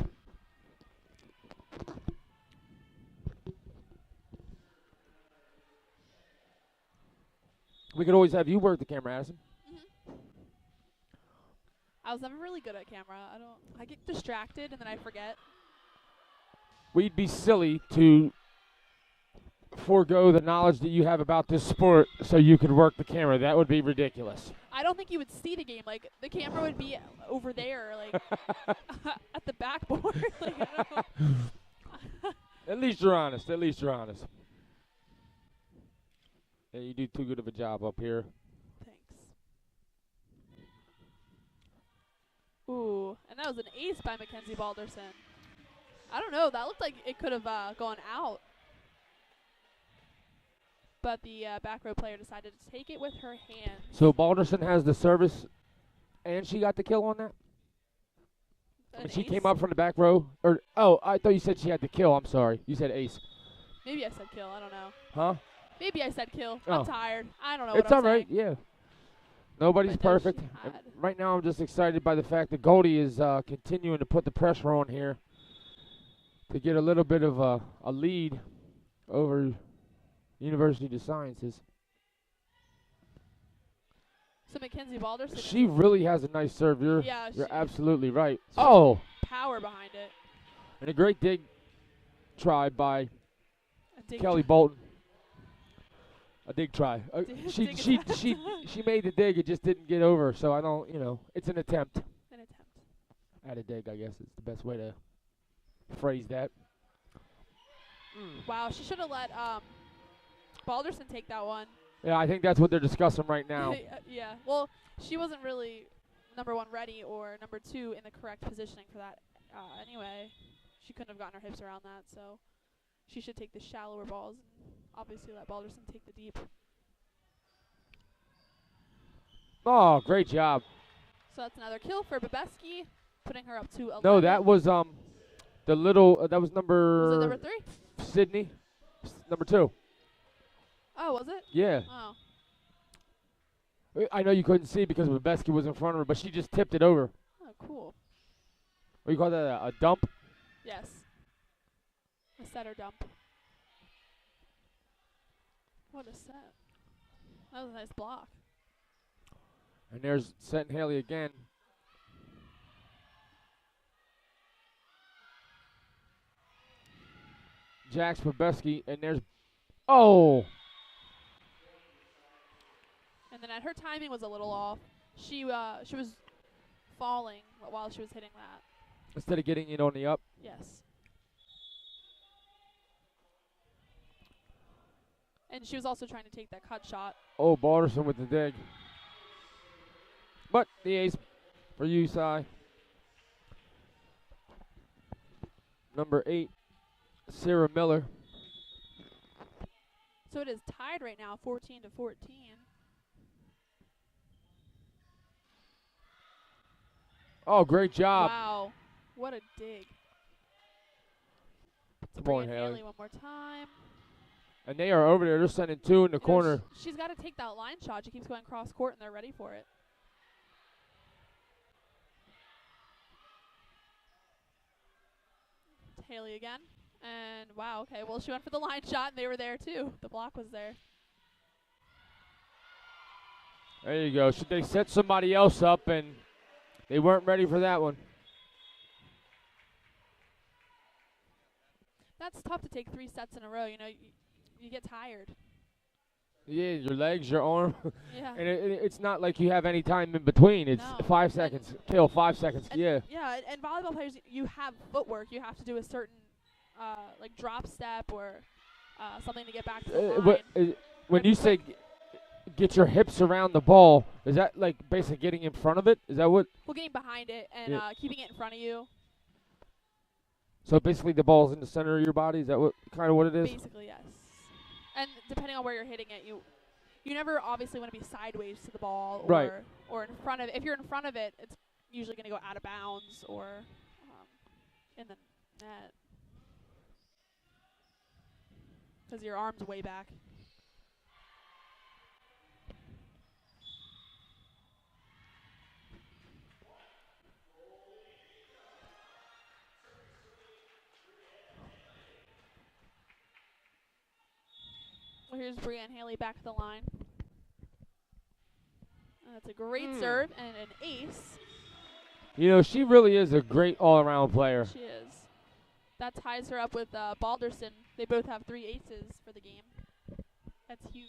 We could always have you work the camera, Addison. I was never really good at camera. I get distracted and then I forget. We'd be silly to forego the knowledge that you have about this sport so you could work the camera. That would be ridiculous. I don't think you would see the game. Like, the camera would be over there, like, at the backboard. Like, I don't know. At least you're honest. Yeah, you do too good of a job up here. Thanks. Ooh, and that was an ace by Mackenzie Balderson. I don't know. That looked like it could have gone out. But the back row player decided to take it with her hands. So Balderson has the service, and she got the kill on that? And she came up from the back row? I thought you said she had the kill. I'm sorry. You said ace. Maybe I said kill. I don't know. Huh? Maybe I said kill. Oh. I'm tired. I don't know It's what I'm all right, saying. yeah. Nobody's perfect. Right now I'm just excited by the fact that Goldie is continuing to put the pressure on here to get a little bit of a lead over University of Sciences. So Mackenzie Balderson. She really has a nice serve. You're absolutely right. Power behind it. And a great dig try by Kelly Bolton. A dig try. She made the dig. It just didn't get over. So I don't. It's an attempt. At a dig, I guess is the best way to phrase that. Wow, she should have let Balderson take that one. Yeah, I think that's what they're discussing right now. Yeah. Well, she wasn't really number 1 ready or number 2 in the correct positioning for that. Anyway, she couldn't have gotten her hips around that. So she should take the shallower balls and obviously let Balderson take the deep. Oh, great job. So that's another kill for Babeski, putting her up to 11. No, that was the little that was number. Was it number 3? Sydney, number 2. Oh, was it? Yeah. Oh. I know you couldn't see because Babeski was in front of her, but she just tipped it over. Oh, cool. What do you call that? A dump? Yes. A setter dump. What a set. That was a nice block. And there's Set and Haley again. Jax Babeski, and there's And then her timing was a little off. She was falling while she was hitting that. instead of getting it on the up. Yes. And she was also trying to take that cut shot. Oh, Balderson with the dig. But the ace for you, Cy. Number 8, Sarah Miller. So it is tied right now, 14-14. Oh, great job. Wow. What a dig. Come on, Brian Haley. one more time. And they are over there. They're sending 2 in the corner. She's got to take that line shot. She keeps going cross court, and they're ready for it. Haley again. And wow, okay. Well, she went for the line shot, and they were there too. The block was there. There you go. Should they set somebody else up, and they weren't ready for that one. That's tough to take 3 sets in a row. You know, you get tired. Yeah, your legs, your arm. Yeah. And it's not like you have any time in between. It's No. 5 seconds. Kill, 5 seconds. Yeah. Yeah, and volleyball players, you have footwork. You have to do a certain, like, drop step or something to get back to the line. When you say get your hips around the ball, is that like basically getting in front of it? Is that what? Well, getting behind it and keeping it in front of you. So basically the ball's in the center of your body? Is that what kind of what it is? Basically, yes. And depending on where you're hitting it, you never obviously want to be sideways to the ball or in front of it. If you're in front of it, it's usually going to go out of bounds or in the net because your arm's way back. Well, here's Brianne Haley back to the line. That's a great serve and an ace. You know, she really is a great all-around player. She is. That ties her up with Balderson. They both have 3 aces for the game. That's huge.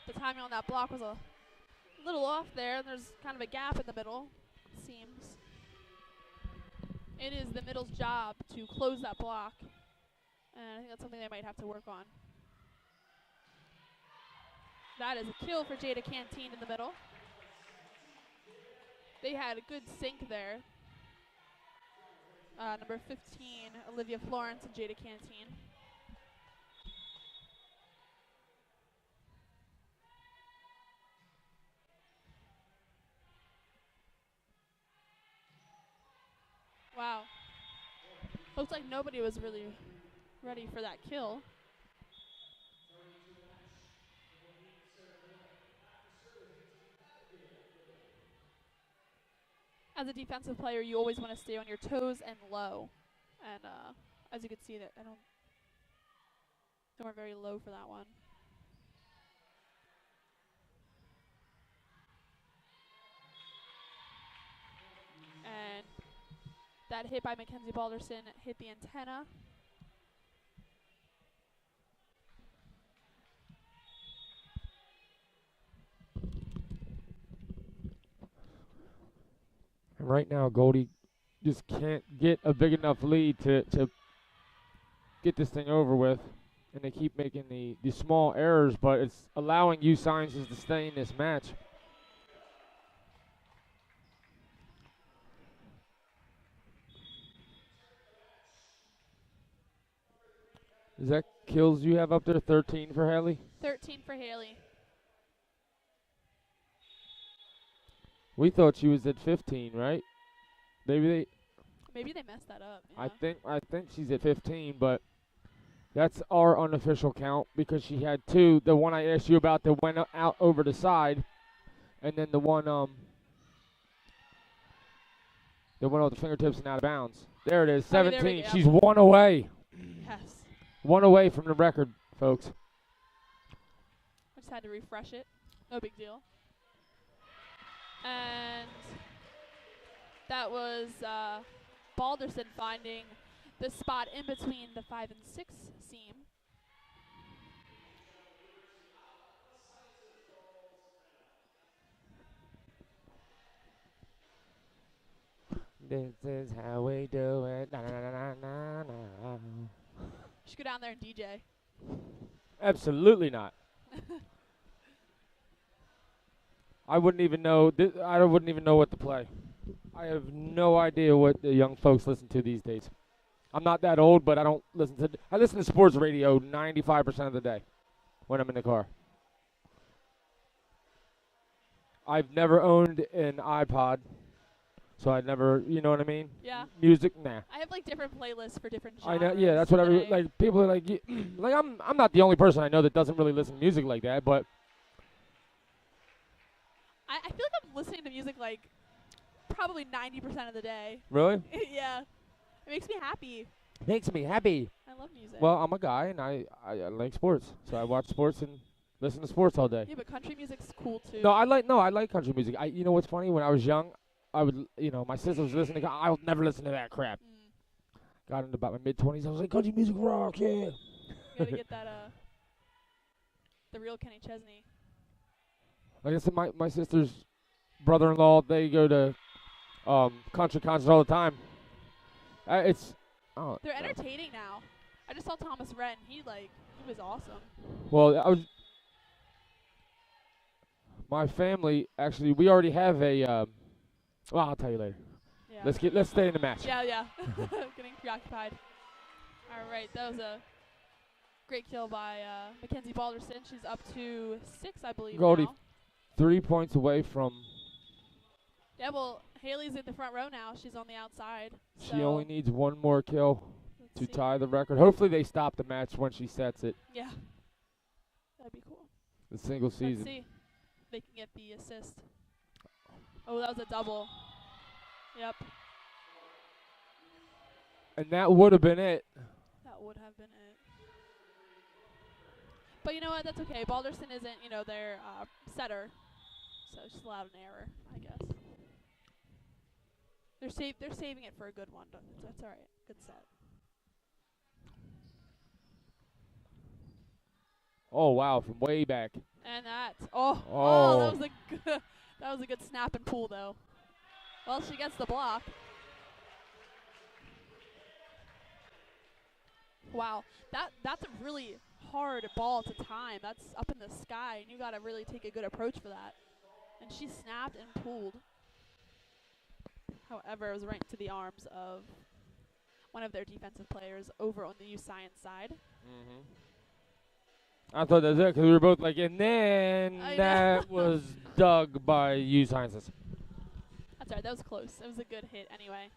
The timing on that block was a little off there. There's kind of a gap in the middle, it seems. It is the middle's job to close that block. And I think that's something they might have to work on. That is a kill for Jada Canteen in the middle. They had a good sync there. Number 15, Olivia Florence and Jada Canteen. Wow. Looks like nobody was really ready for that kill. As a defensive player, you always want to stay on your toes and low. And as you can see, that they weren't very low for that one. And that hit by Mackenzie Balderson hit the antenna. And right now, Goldie just can't get a big enough lead to get this thing over with. And they keep making the small errors, but it's allowing U Sciences to stay in this match. Is that kills you have up there? 13 for Haley? 13 for Haley. We thought she was at 15, right? Maybe they messed that up. Yeah. I think she's at 15, but that's our unofficial count because she had 2. The one I asked you about that went out over the side, and then the one that went off the fingertips and out of bounds. There it is, 17. She's 1 away. Yes. 1 away from the record, folks. I just had to refresh it. No big deal. And that was Balderson finding the spot in between the 5 and 6 seam. This is how we do it. Na, na, na, na, na, na. You should go down there and DJ. Absolutely not. I wouldn't even know. I wouldn't even know what to play. I have no idea what the young folks listen to these days. I'm not that old, but I don't listen to. I listen to sports radio 95% of the day when I'm in the car. I've never owned an iPod, so I never, you know what I mean? Yeah. Music, nah. I have like different playlists for different I genres. know, yeah, that's what like. People are like, like I'm not the only person I know that doesn't really listen to music like that, but I feel like I'm listening to music like probably 90% of the day. really, Yeah. It makes me happy. makes me happy. I love music. Well, I'm a guy and I like sports, so I watch sports and listen to sports all day. Yeah, but country music's cool too. No, I like country music. You know what's funny? When I was young, I would, my sister was listening. I would never listen to that crap. Got into about my mid-20s. I was like, country music rock, yeah. You gotta get that the real Kenny Chesney. Like I said, my sister's brother-in-law, they go to country concerts all the time. They're entertaining now. I just saw Thomas Rhett, and he was awesome. Well, my family actually, we already have a. Well, I'll tell you later. Yeah. Let's stay in the match. Yeah. Getting preoccupied. All right, that was a great kill by Mackenzie Balderson. She's up to 6, I believe. Goldey, now. 3 points away from. Yeah, well, Haley's in the front row now. She's on the outside. She only needs one more kill to see. tie the record. Hopefully, they stop the match when she sets it. Yeah. That'd be cool. The single season. Let's see if they can get the assist. Oh, that was a double. Yep. And that would have been it. That would have been it. But you know what? That's okay. Balderson isn't, their setter. So she's allowed an error, I guess. They're saving it for a good one. That's all right. Good set. Oh wow, from way back. And that that was a good snap and pull though. Well, she gets the block. Wow, that's a really hard ball to time. That's up in the sky, and you got to really take a good approach for that. And she snapped and pulled. However, it was right into the arms of one of their defensive players over on the U Science side. Mm-hmm. I thought that was it because we were both like, and then that was dug by U Sciences. That's all right. That was close. It was a good hit anyway.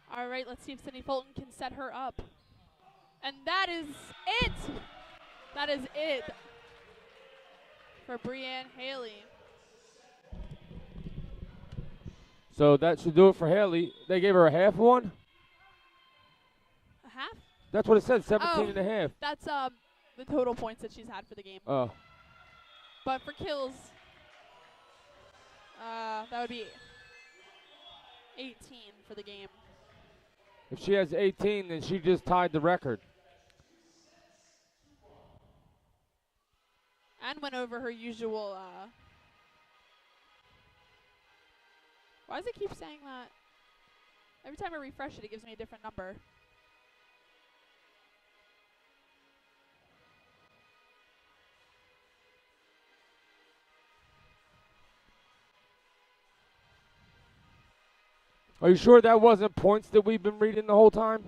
All right, let's see if Sydney Fulton can set her up. And that is it. That is it for Brianne Haley. So that should do it for Haley. They gave her a half one? A half? That's what it said, 17 and a half. That's the total points that she's had for the game. Oh. But for kills, that would be 18 for the game. If she has 18, then she just tied the record. And went over her usual, why does it keep saying that? Every time I refresh it, it gives me a different number. Are you sure that wasn't points that we've been reading the whole time?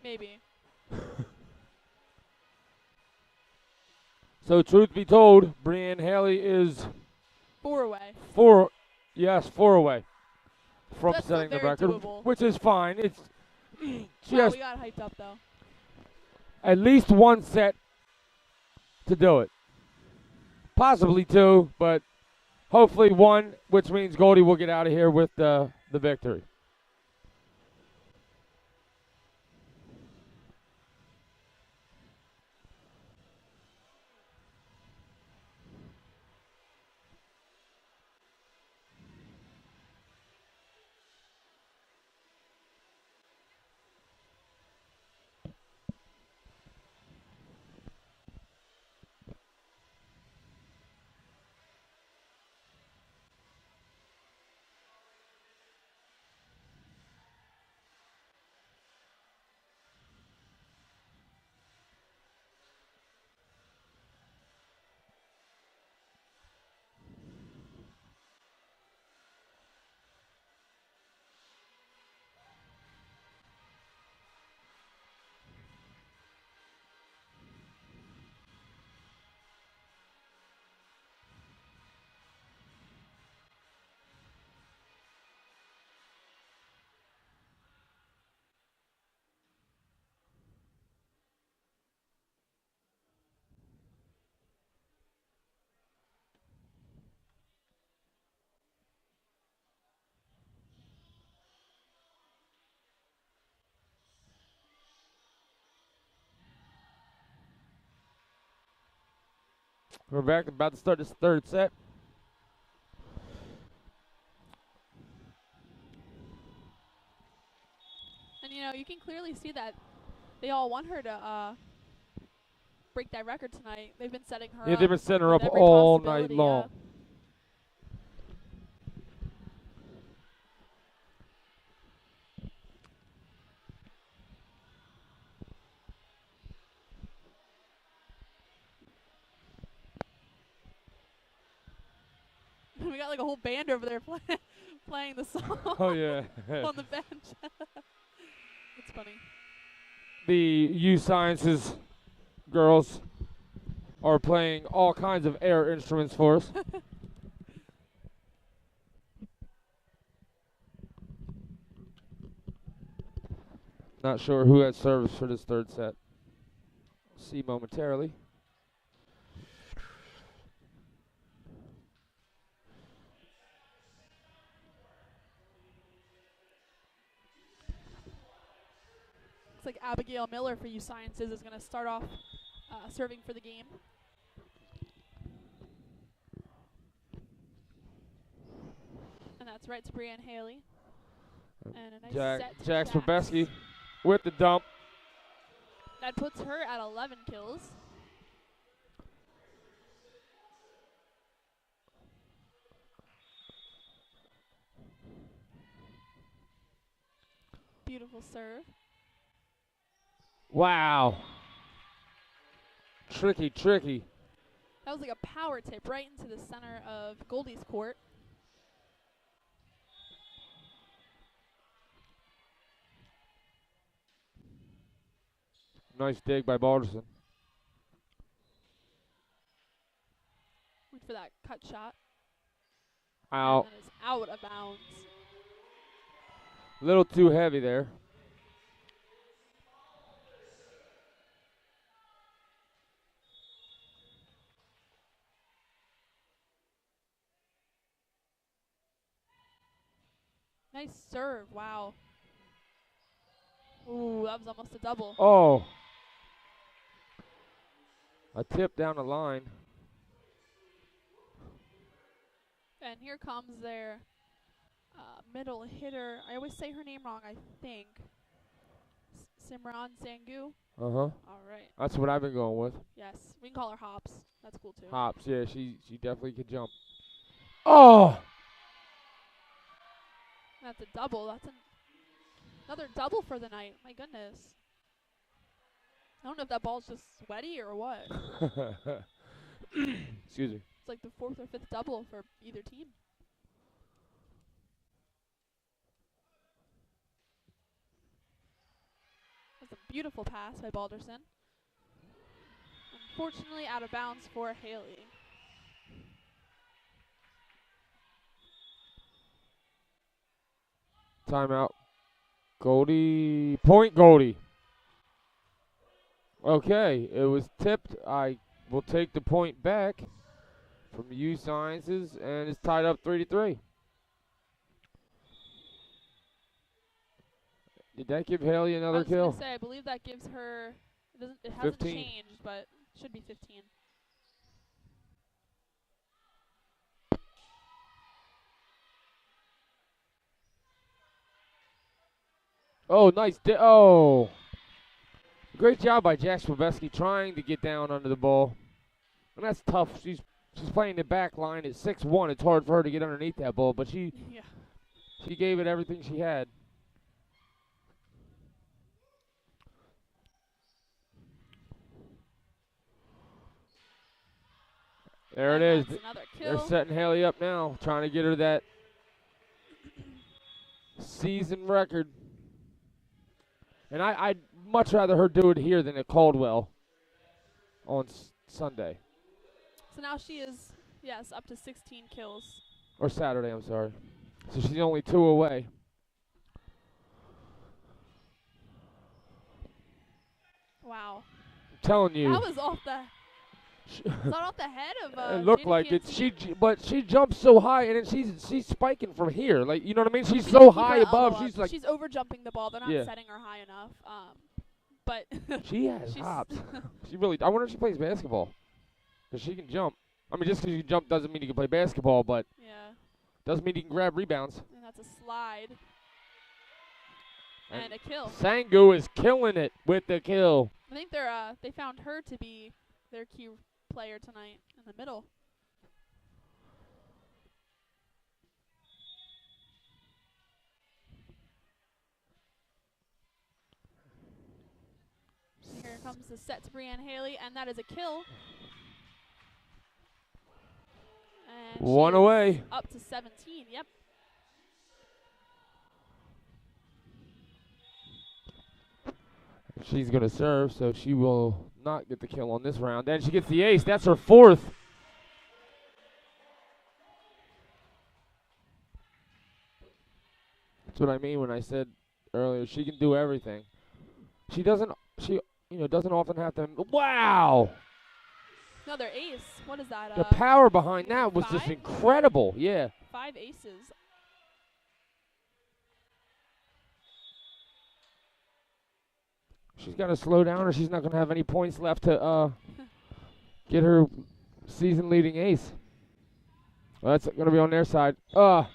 Maybe. So truth be told, Brianne Haley is 4 away. 4 away from That's setting the very record, doable. which is fine. It's she Wow, has we got hyped up though. at least one set to do it. Possibly 2, but hopefully 1, which means Goldey will get out of here with the victory. We're back, about to start this 3rd set. And you can clearly see that they all want her to break that record tonight. They've been setting her up. Yeah, they've been setting her with up every all night possibility, long. We got like a whole band over there playing the song Oh, yeah. on the bench. It's funny. The U Sciences girls are playing all kinds of air instruments for us. Not sure who had service for this 3rd set. See momentarily. Looks like Abigail Miller for U Sciences is going to start off serving for the game. And that's right to Brianne Haley. And a nice set to Jax Jax. Probeski with the dump. That puts her at 11 kills. Beautiful serve. Wow. Tricky, tricky. That was like a power tip right into the center of Goldey's court. Nice dig by Balderson. Went for that cut shot. Out. And that is out of bounds. A little too heavy there. Nice serve. Wow. Ooh, that was almost a double. Oh. A tip down the line. And here comes their middle hitter. I always say her name wrong, I think. Simran Sangu. Uh-huh. All right. That's what I've been going with. Yes. We can call her Hops. That's cool, too. Hops, yeah, she definitely could jump. Oh! That's a double. That's another double for the night. My goodness. I don't know if that ball's just sweaty or what. Excuse me. It's like the 4th or 5th double for either team. That's a beautiful pass by Balderson. Unfortunately, out of bounds for Haley. Timeout. Goldey. Point Goldey. Okay, it was tipped. I will take the point back from U Sciences, and it's tied up 3-3. Did that give Haley another kill? I was gonna say, I believe that gives her. It hasn't 15. changed, but should be 15. Oh, nice. Oh. Great job by Jack Swabeski trying to get down under the ball. And that's tough. She's playing the back line at 6'1". It's hard for her to get underneath that ball, but she gave it everything she had. There it is. Another kill. They're setting Haley up now, trying to get her that season record. And I'd much rather her do it here than at Caldwell on Sunday. So now she is, yes, up to 16 kills. Or Saturday, I'm sorry. So she's only 2 away. Wow. I'm telling you. That was off the. Is that off the head of? It looked Jada like it. Cantini? But she jumps so high, and then she's spiking from here. Like, you know what I mean? She's so high above. She's like, she's over jumping the ball. They're not setting her high enough. But she has hops. She really. I wonder if she plays basketball. Because she can jump. I mean, just because you can jump doesn't mean you can play basketball, but doesn't mean you can grab rebounds. And that's a slide. And a kill. Sangu is killing it with the kill. I think they found her to be their key player tonight in the middle. And here comes the set to Brianne Haley, and that is a kill. And 1 away. Up to 17, yep. She's going to serve, so she will not get the kill on this round. Then she gets the ace. That's her 4th. That's what I mean when I said earlier she can do everything. She doesn't often have to. Wow! Another ace. What is that? The power behind that was just incredible. Yeah. 5 aces. She's got to slow down or she's not going to have any points left to get her season-leading ace. Well, that's going to be on their side. Although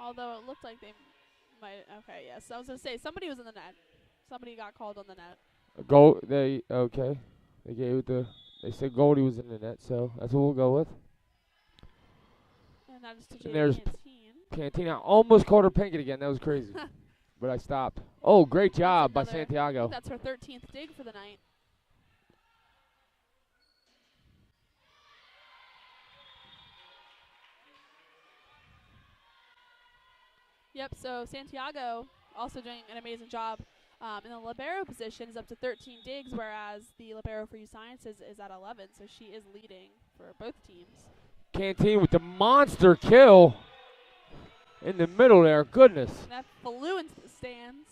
it looked like they might. Okay, yes. I was going to say, somebody was in the net. Somebody got called on the net. They gave it they said Goldie was in the net, so that's what we'll go with. And that is to And there's Cantine. Cantina. Almost called her Pinkett again. That was crazy. But I stopped. Oh, great job by Santiago. That's her 13th dig for the night. Yep, so Santiago also doing an amazing job. In the libero position is up to 13 digs, whereas the libero for U Sciences is at 11, so she is leading for both teams. Cantine with the monster kill in the middle there. Goodness. And that flew into the stands.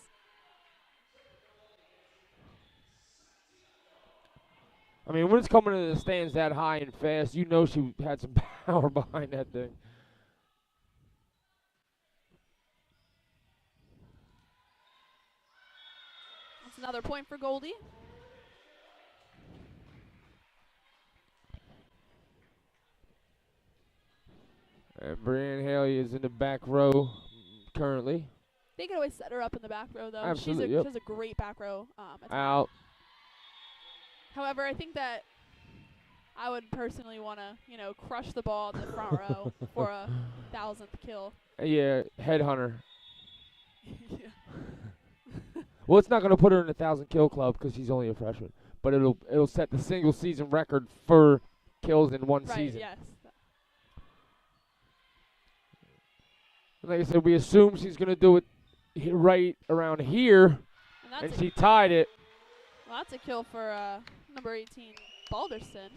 I mean, when it's coming into the stands that high and fast, you know she had some power behind that thing. That's another point for Goldie. And Brianne Haley is in the back row currently. They could always set her up in the back row, though. Absolutely, She has a great back row. Out. However, I think that I would personally want to, crush the ball at the front row for a 1,000th kill. Yeah, headhunter. Yeah. Well, it's not going to put her in the 1,000 kill club because she's only a freshman, but it'll set the single season record for kills in one season. Yes. Like I said, we assume she's going to do it right around here, and she tied it. Well, that's a kill for number 18, Balderson.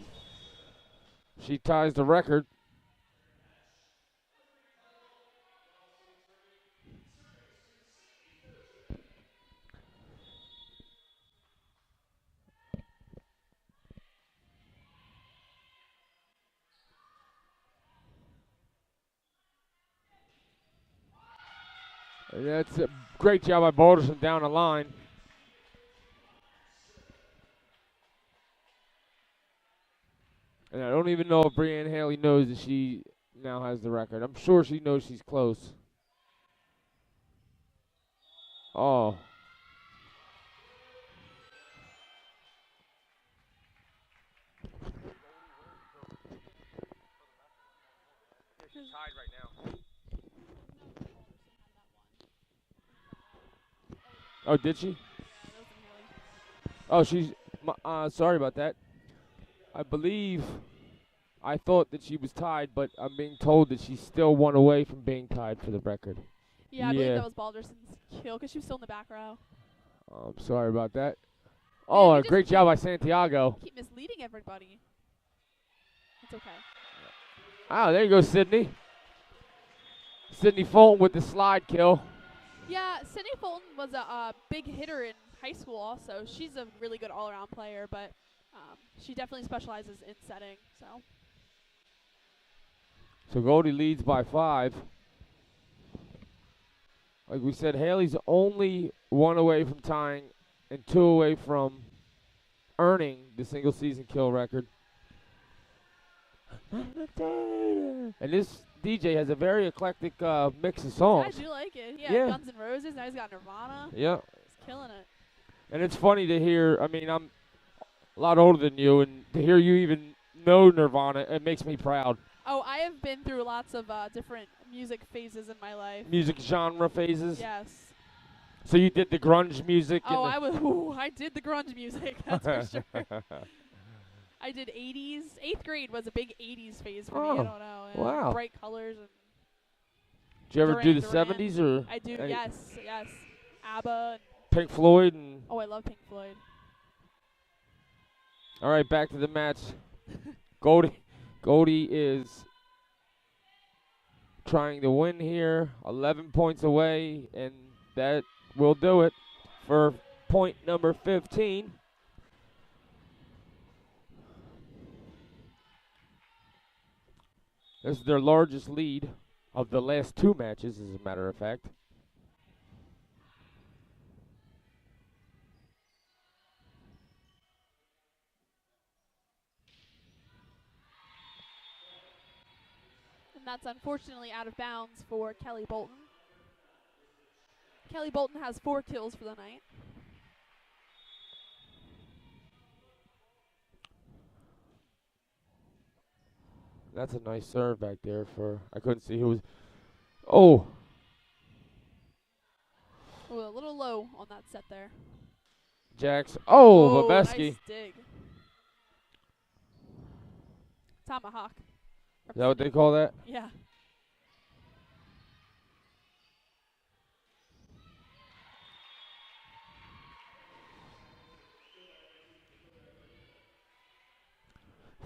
She ties the record. And that's a great job by Balderson down the line. And I don't even know if Brianne Haley knows that she now has the record. I'm sure she knows she's close. Oh. She's tied right now. Oh, did she? Oh, she's. Sorry about that. I believe. I thought that she was tied, but I'm being told that she's still one away from being tied for the record. Yeah, I believe that was Balderson's kill because she was still in the back row. I'm sorry about that. Oh, a great job by Santiago. Keep misleading everybody. It's okay. Oh, there you go, Sydney. Sydney Fulton with the slide kill. Yeah, Sydney Fulton was a big hitter in high school also. She's a really good all-around player, but she definitely specializes in setting. So Goldey leads by 5. Like we said, Haley's only 1 away from tying and 2 away from earning the single season kill record. And this DJ has a very eclectic mix of songs. I do like it. Yeah, Guns N' Roses. Now he's got Nirvana. Yeah. He's killing it. And it's funny to hear. I mean, I'm a lot older than you, and to hear you even know Nirvana, it makes me proud. Oh, I have been through lots of different music phases in my life. Music genre phases? Yes. So you did the grunge music? Oh, I did the grunge music, that's for sure. I did 80s. 8th grade was a big 80s phase for me. I don't know. Wow. Bright colors. And did you ever do the 70s? Or I do, yes. ABBA. Pink Floyd? And oh, I love Pink Floyd. All right, back to the match. Goldey is trying to win here, 11 points away, and that will do it for point number 15. This is their largest lead of the last 2 matches, as a matter of fact. And that's unfortunately out of bounds for Kelly Bolton. Kelly Bolton has 4 kills for the night. That's a nice serve back there for, I couldn't see who was, oh, a little low on that set there. Jax, Babeski. Nice dig. Tomahawk. Is that what they call that? Yeah.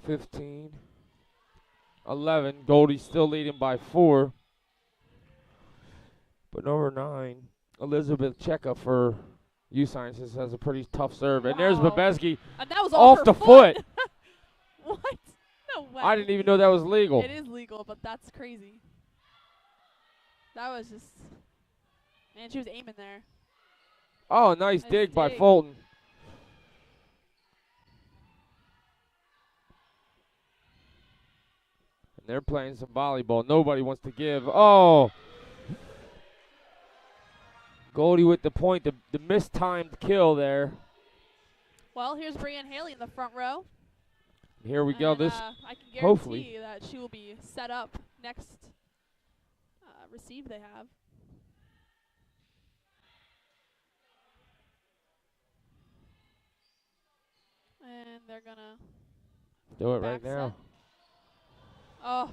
$15. 11. Goldey's still leading by 4. But number 9, Elizabeth Cheka for U-Sciences has a pretty tough serve. Wow. And there's Babeski and that was off the foot. What? No way. I didn't even know that was legal. It is legal, but that's crazy. That was just, man, she was aiming there. Oh, nice dig by Fulton. They're playing some volleyball. Nobody wants to give. Oh. Goldey with the point. The mistimed kill there. Well, here's Brianne Haley in the front row. Here we go. This I can guarantee hopefully that she will be set up next receive they have. And they're going to do it right now. Set. Oh.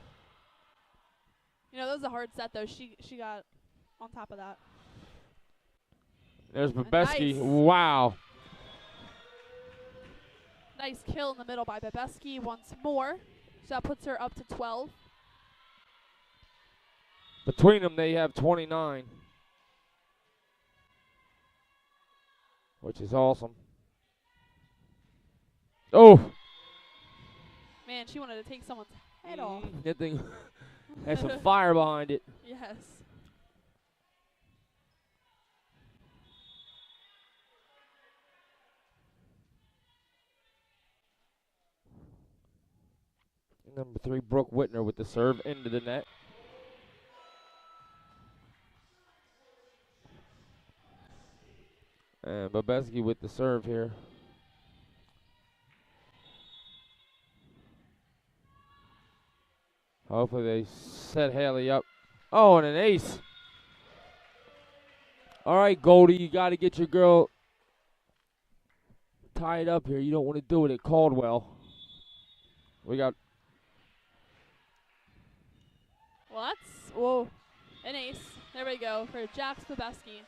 You know, that was a hard set, though. She got on top of that. There's Babeski. Nice. Wow. Nice kill in the middle by Babeski once more. So that puts her up to 12. Between them, they have 29. Which is awesome. Oh. Man, she wanted to take someone's head off. That thing has some fire behind it. Yes. Number 3, Brooke Whitner with the serve into the net. And Babeski with the serve here. Hopefully they set Haley up. Oh, and an ace. All right, Goldie, you got to get your girl tied up here. You don't want to do it at Caldwell. We got... Well, that's, whoa, an ace. There we go for Jax Babeski.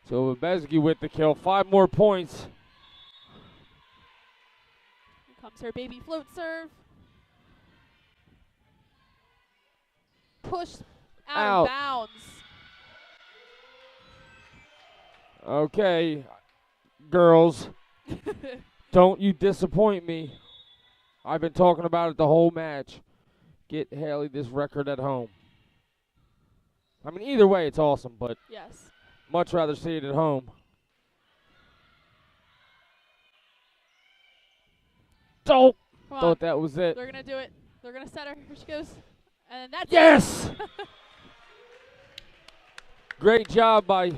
So Babeski with the kill. 5 more points. Here comes her baby float serve. Push out of bounds. Okay, girls, don't you disappoint me. I've been talking about it the whole match. Get Haley this record at home. I mean, either way, it's awesome, but yes, much rather see it at home. Oh, thought that was it. They're going to do it. They're going to set her. Here she goes. And that's yes! Great job by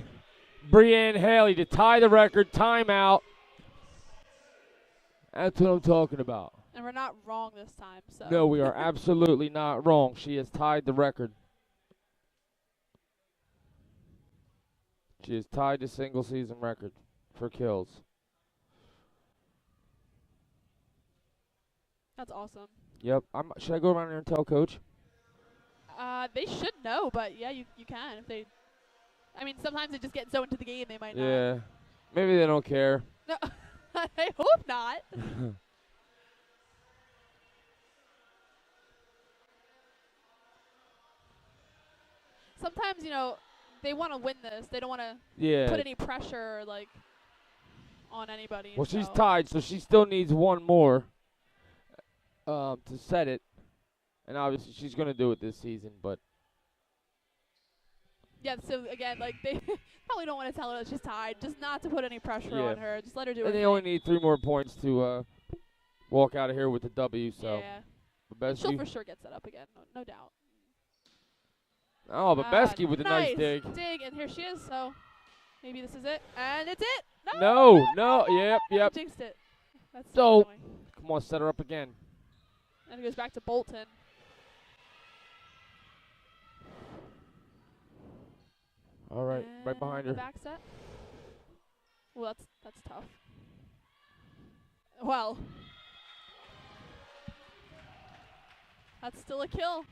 Brianne Haley to tie the record. Timeout. That's what I'm talking about. And we're not wrong this time. So. No, we are absolutely not wrong. She has tied the record. She has tied the single season record for kills. That's awesome. Yep. Should I go around there and tell Coach? They should know, but yeah, you can if they. I mean, sometimes they just get so into the game they might not. Yeah. Maybe they don't care. No, I hope not. Sometimes, they want to win this. They don't want to put any pressure like on anybody. Well, she's tied, so she still needs one more to set it. And obviously she's going to do it this season, but... Yeah, so again, like, they probably don't want to tell her that she's tied, just not to put any pressure on her. Just let her do it. And they only need 3 more points to walk out of here with the W, so... Yeah. She'll for sure get set up again, no doubt. Oh, Babeski with a nice dig. And here she is, so maybe this is it. And it's it! No. Yep. I jinxed it. That's so annoying. Come on, set her up again. And it goes back to Bolton. All right, right behind her. Back set. Well, that's tough. Well, that's still a kill.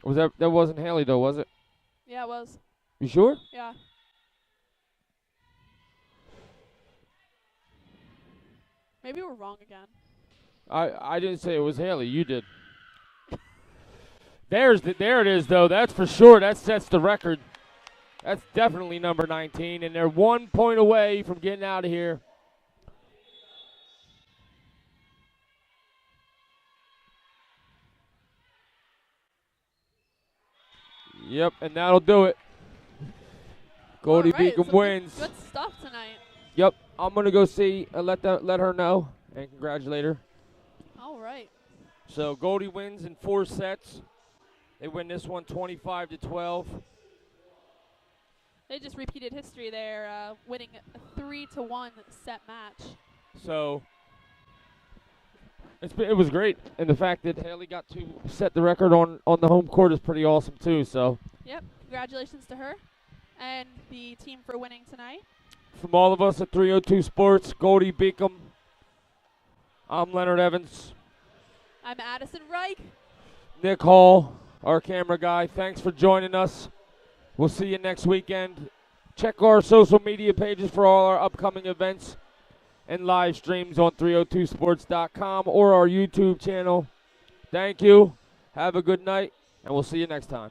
Was that wasn't Haley though, was it? Yeah, it was. You sure? Yeah. Maybe we're wrong again. I didn't say it was Haley. You did. There it is though. That's for sure. That sets the record. That's definitely number 19, and they're 1 point away from getting out of here. Yep, and that'll do it. Goldey Beacom wins. Good stuff tonight. Yep, I'm gonna go see and let her know and congratulate her. All right. So Goldey wins in 4 sets. They win this one 25-12. They just repeated history there, winning a 3-1 set match. So it was great, and the fact that Haley got to set the record on the home court is pretty awesome too. So. Yep, congratulations to her and the team for winning tonight. From all of us at 302 Sports, Goldey Beacom, I'm Leonard Evans. I'm Addison Reich. Nick Hall, our camera guy. Thanks for joining us. We'll see you next weekend. Check our social media pages for all our upcoming events and live streams on 302sports.com or our YouTube channel. Thank you. Have a good night, and we'll see you next time.